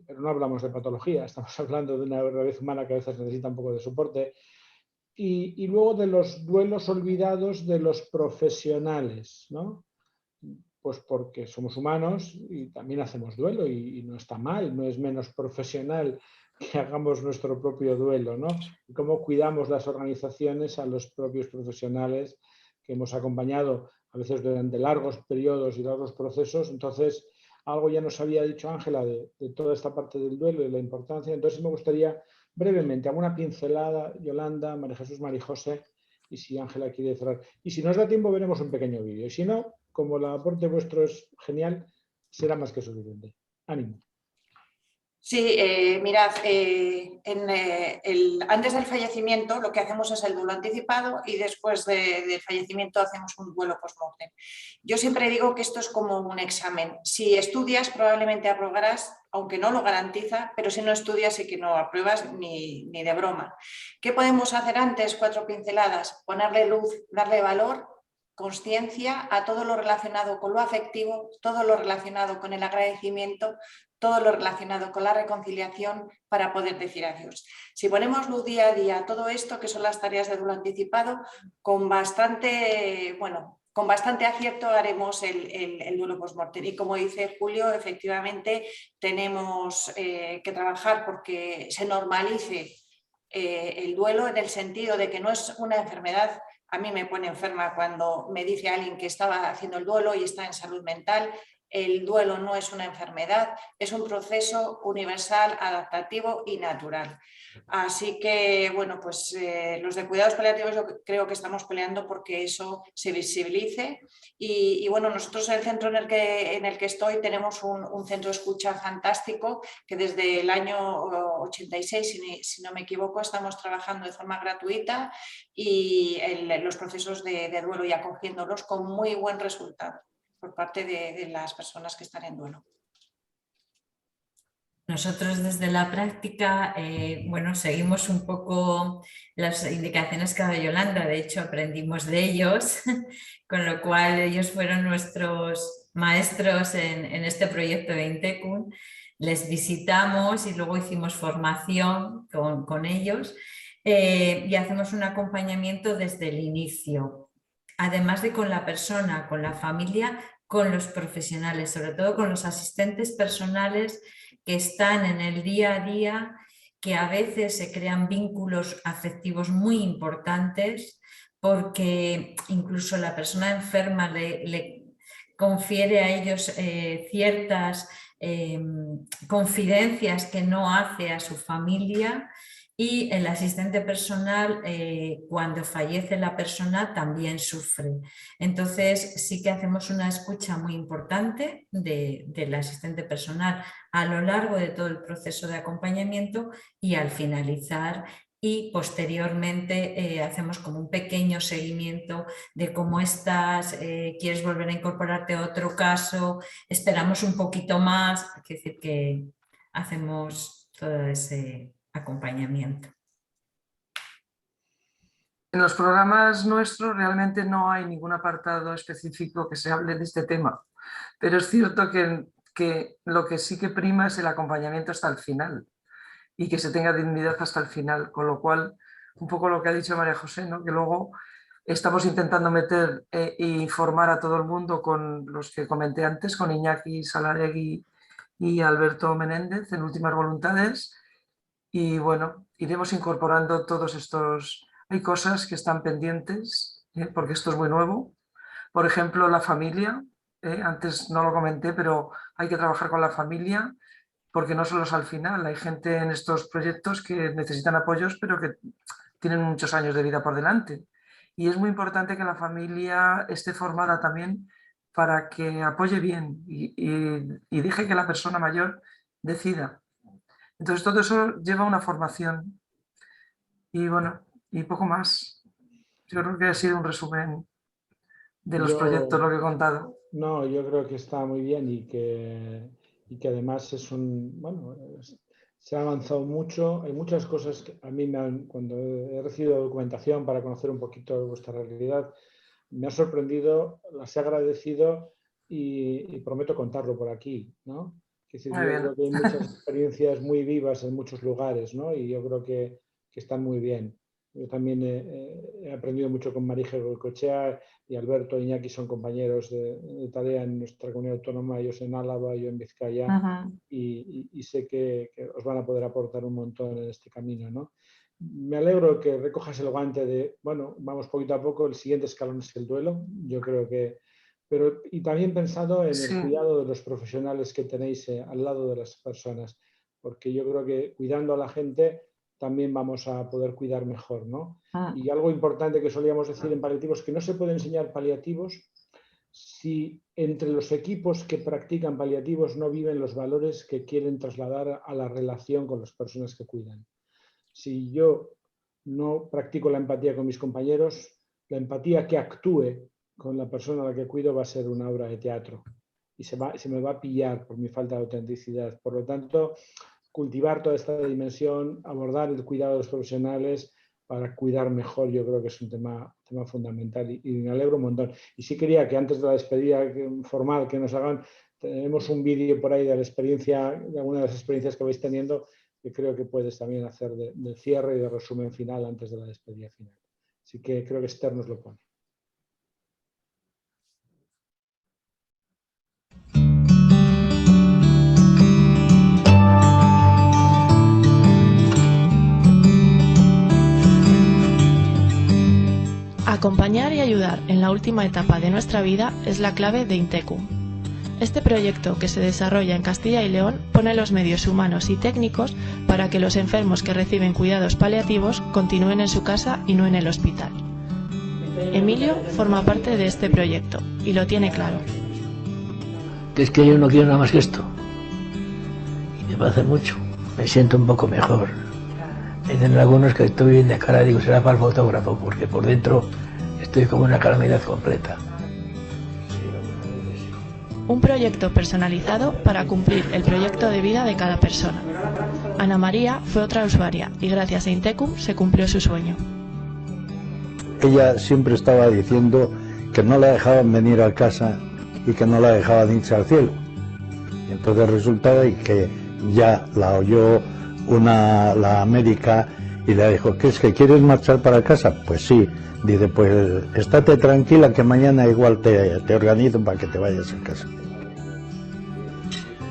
C: pero no hablamos de patología, estamos hablando de una raíz humana que a veces necesita un poco de soporte. Y luego de los duelos olvidados de los profesionales, ¿no? Pues porque somos humanos y también hacemos duelo y no está mal, no es menos profesional que hagamos nuestro propio duelo, ¿no? Y cómo cuidamos las organizaciones a los propios profesionales que hemos acompañado a veces durante largos periodos y largos procesos. Entonces, algo ya nos había dicho Ángela de toda esta parte del duelo y la importancia. Entonces, me gustaría brevemente, alguna pincelada, Yolanda, María Jesús, María José, y si Ángela quiere cerrar. Y si nos da tiempo, veremos un pequeño vídeo. Y si no, como el aporte vuestro es genial, será más que suficiente. Ánimo.
E: Sí, mirad, antes del fallecimiento lo que hacemos es el duelo anticipado y después del fallecimiento hacemos un duelo post-mortem. Yo siempre digo que esto es como un examen. Si estudias probablemente aprobarás, aunque no lo garantiza, pero si no estudias sí que no apruebas ni de broma. ¿Qué podemos hacer antes? 4 pinceladas, ponerle luz, darle valor, consciencia a todo lo relacionado con lo afectivo, todo lo relacionado con el agradecimiento, todo lo relacionado con la reconciliación para poder decir adiós. Si ponemos luz día a día a todo esto, que son las tareas de duelo anticipado, con bastante acierto haremos el duelo post-mortem. Y como dice Julio, efectivamente tenemos que trabajar porque se normalice el duelo en el sentido de que no es una enfermedad. A mí me pone enferma cuando me dice alguien que estaba haciendo el duelo y está en salud mental. El duelo no es una enfermedad, es un proceso universal, adaptativo y natural. Así que, bueno, pues los de cuidados paliativos yo creo que estamos peleando porque eso se visibilice y bueno, nosotros en el centro en el que estoy tenemos un centro de escucha fantástico que desde el año 86, si no me equivoco, estamos trabajando de forma gratuita y los procesos de duelo y acogiéndolos con muy buen resultado por parte de las personas que están en duelo.
F: Nosotros desde la práctica, bueno, seguimos un poco las indicaciones que da Yolanda, de hecho aprendimos de ellos, con lo cual ellos fueron nuestros maestros en este proyecto de Intecum. les visitamos y luego hicimos formación con ellos y hacemos un acompañamiento desde el inicio, además de con la persona, con la familia, con los profesionales, sobre todo con los asistentes personales que están en el día a día, que a veces se crean vínculos afectivos muy importantes porque incluso la persona enferma le confiere a ellos ciertas confidencias que no hace a su familia, y el asistente personal cuando fallece la persona también sufre. Entonces sí que hacemos una escucha muy importante del asistente personal a lo largo de todo el proceso de acompañamiento, y al finalizar y posteriormente hacemos como un pequeño seguimiento de cómo estás, quieres volver a incorporarte a otro caso, esperamos un poquito más, es decir, que hacemos todo ese acompañamiento.
D: En los programas nuestros realmente no hay ningún apartado específico que se hable de este tema, pero es cierto que lo que sí que prima es el acompañamiento hasta el final y que se tenga dignidad hasta el final, con lo cual, un poco lo que ha dicho María José, ¿no? Que luego estamos intentando meter e informar a todo el mundo con los que comenté antes, con Iñaki Salaregui y Alberto Menéndez en Últimas Voluntades, y bueno, iremos incorporando todos estos. Hay cosas que están pendientes, porque esto es muy nuevo. Por ejemplo, la familia, antes no lo comenté, pero hay que trabajar con la familia, porque no solo es al final, hay gente en estos proyectos que necesitan apoyos, pero que tienen muchos años de vida por delante. Y es muy importante que la familia esté formada también para que apoye bien y deje que la persona mayor decida. Entonces todo eso lleva una formación. Y bueno, y poco más. Yo creo que ha sido un resumen de los proyectos, lo que he contado.
C: No, yo creo que está muy bien y que además es se ha avanzado mucho. Hay muchas cosas que a mí cuando he recibido documentación para conocer un poquito de vuestra realidad, me ha sorprendido, las he agradecido y prometo contarlo por aquí, ¿no? Es decir, yo creo que hay muchas experiencias muy vivas en muchos lugares, ¿no? Y yo creo que están muy bien. Yo también he aprendido mucho con Marije Goicoechea y Alberto e Iñaki, son compañeros de tarea en nuestra comunidad autónoma, ellos en Álava, yo en Vizcaya, y sé que os van a poder aportar un montón en este camino, ¿no? Me alegro que recojas el guante de, bueno, vamos poquito a poco, el siguiente escalón es el duelo, yo creo que, y también pensado en el cuidado de los profesionales que tenéis al lado de las personas, porque yo creo que cuidando a la gente también vamos a poder cuidar mejor, ¿no? Y algo importante que solíamos decir en paliativos, que no se puede enseñar paliativos si entre los equipos que practican paliativos no viven los valores que quieren trasladar a la relación con las personas que cuidan. Si yo no practico la empatía con mis compañeros, la empatía que actúe con la persona a la que cuido va a ser una obra de teatro y se me va a pillar por mi falta de autenticidad. Por lo tanto, cultivar toda esta dimensión, abordar el cuidado de los profesionales para cuidar mejor, yo creo que es un tema fundamental y me alegro un montón. Y sí quería que antes de la despedida formal que nos hagan, tenemos un vídeo por ahí de la experiencia, de alguna de las experiencias que vais teniendo, que creo que puedes también hacer de cierre y de resumen final antes de la despedida final. Así que creo que Esther nos lo pone.
H: Acompañar y ayudar en la última etapa de nuestra vida es la clave de Intecum. Este proyecto, que se desarrolla en Castilla y León, pone los medios humanos y técnicos para que los enfermos que reciben cuidados paliativos continúen en su casa y no en el hospital. Emilio forma parte de este proyecto y lo tiene claro.
I: Es que yo no quiero nada más que esto. Y me parece mucho. Me siento un poco mejor. Dicen algunos que estoy bien de cara, digo, será para el fotógrafo, porque por dentro estoy como una calamidad completa.
H: Un proyecto personalizado para cumplir el proyecto de vida de cada persona. Ana María fue otra usuaria y gracias a Intecum se cumplió su sueño.
J: Ella siempre estaba diciendo que no la dejaban venir a casa y que no la dejaban irse al cielo. Y entonces resultaba que ya la oyó la médica y le dijo, ¿qué es que quieres marchar para casa? Pues sí. Dice, pues estate tranquila que mañana igual te organizo para que te vayas a casa.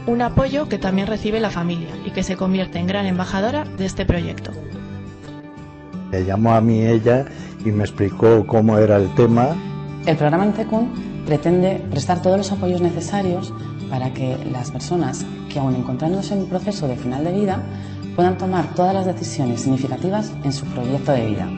H: Un apoyo que también recibe la familia y que se convierte en gran embajadora de este proyecto.
J: Me llamó a mí ella y me explicó cómo era el tema.
K: El programa Intecum pretende prestar todos los apoyos necesarios para que las personas que, aun encontrándose en un proceso de final de vida, puedan tomar todas las decisiones significativas en su proyecto de vida.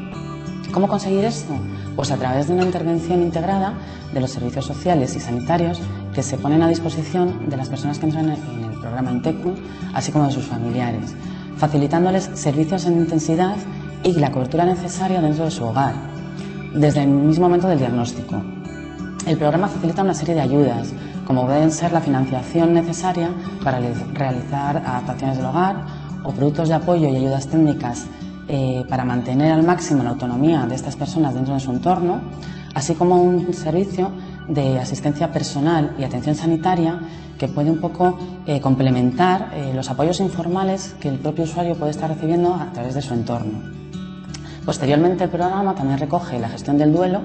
K: ¿Cómo conseguir esto? Pues a través de una intervención integrada de los servicios sociales y sanitarios que se ponen a disposición de las personas que entran en el programa Intecum, así como de sus familiares, facilitándoles servicios en intensidad y la cobertura necesaria dentro de su hogar, desde el mismo momento del diagnóstico. El programa facilita una serie de ayudas, como pueden ser la financiación necesaria para realizar adaptaciones del hogar o productos de apoyo y ayudas técnicas para mantener al máximo la autonomía de estas personas dentro de su entorno, así como un servicio de asistencia personal y atención sanitaria que puede un poco complementar los apoyos informales que el propio usuario puede estar recibiendo a través de su entorno. Posteriormente, el programa también recoge la gestión del duelo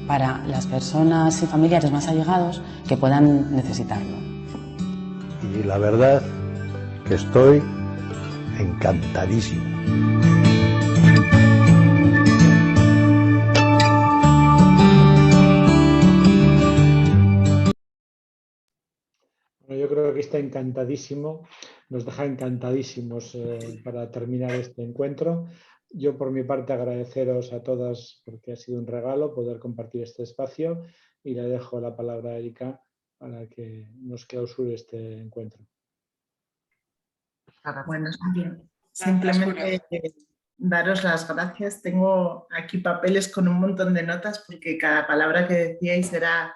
K: para las personas y familiares más allegados que puedan necesitarlo.
J: Y la verdad que estoy encantadísimo.
C: Bueno, yo creo que está encantadísimo, nos deja encantadísimos para terminar este encuentro. Yo por mi parte agradeceros a todas porque ha sido un regalo poder compartir este espacio y le dejo la palabra a Erika para que nos clausure este encuentro.
B: Bueno, simplemente daros las gracias. Tengo aquí papeles con un montón de notas porque cada palabra que decíais era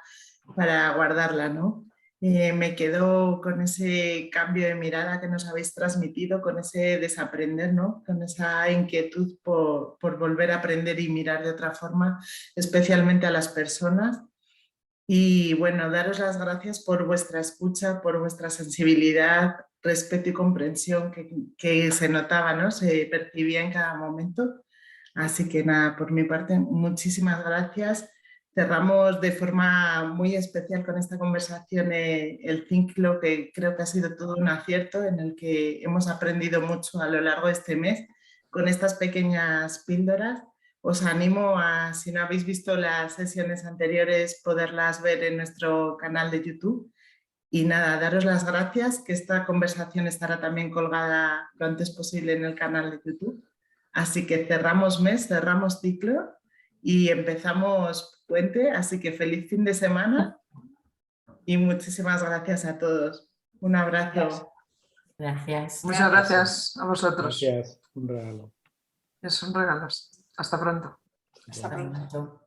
B: para guardarla, ¿no? Me quedo con ese cambio de mirada que nos habéis transmitido, con ese desaprender, ¿no? Con esa inquietud por volver a aprender y mirar de otra forma, especialmente a las personas. Y bueno, daros las gracias por vuestra escucha, por vuestra sensibilidad, respeto y comprensión que se notaba, ¿no? Se percibía en cada momento. Así que nada, por mi parte, muchísimas gracias. Cerramos de forma muy especial con esta conversación el ciclo, que creo que ha sido todo un acierto, en el que hemos aprendido mucho a lo largo de este mes con estas pequeñas píldoras. Os animo a, si no habéis visto las sesiones anteriores, poderlas ver en nuestro canal de YouTube. Y nada, daros las gracias, que esta conversación estará también colgada lo antes posible en el canal de YouTube. Así que cerramos mes, cerramos ciclo y empezamos puente, así que feliz fin de semana y muchísimas gracias a todos. Un abrazo.
F: Gracias.
D: Muchas gracias a vosotros.
C: Gracias, un regalo.
D: Es un regalo. Hasta pronto.
F: Hasta pronto.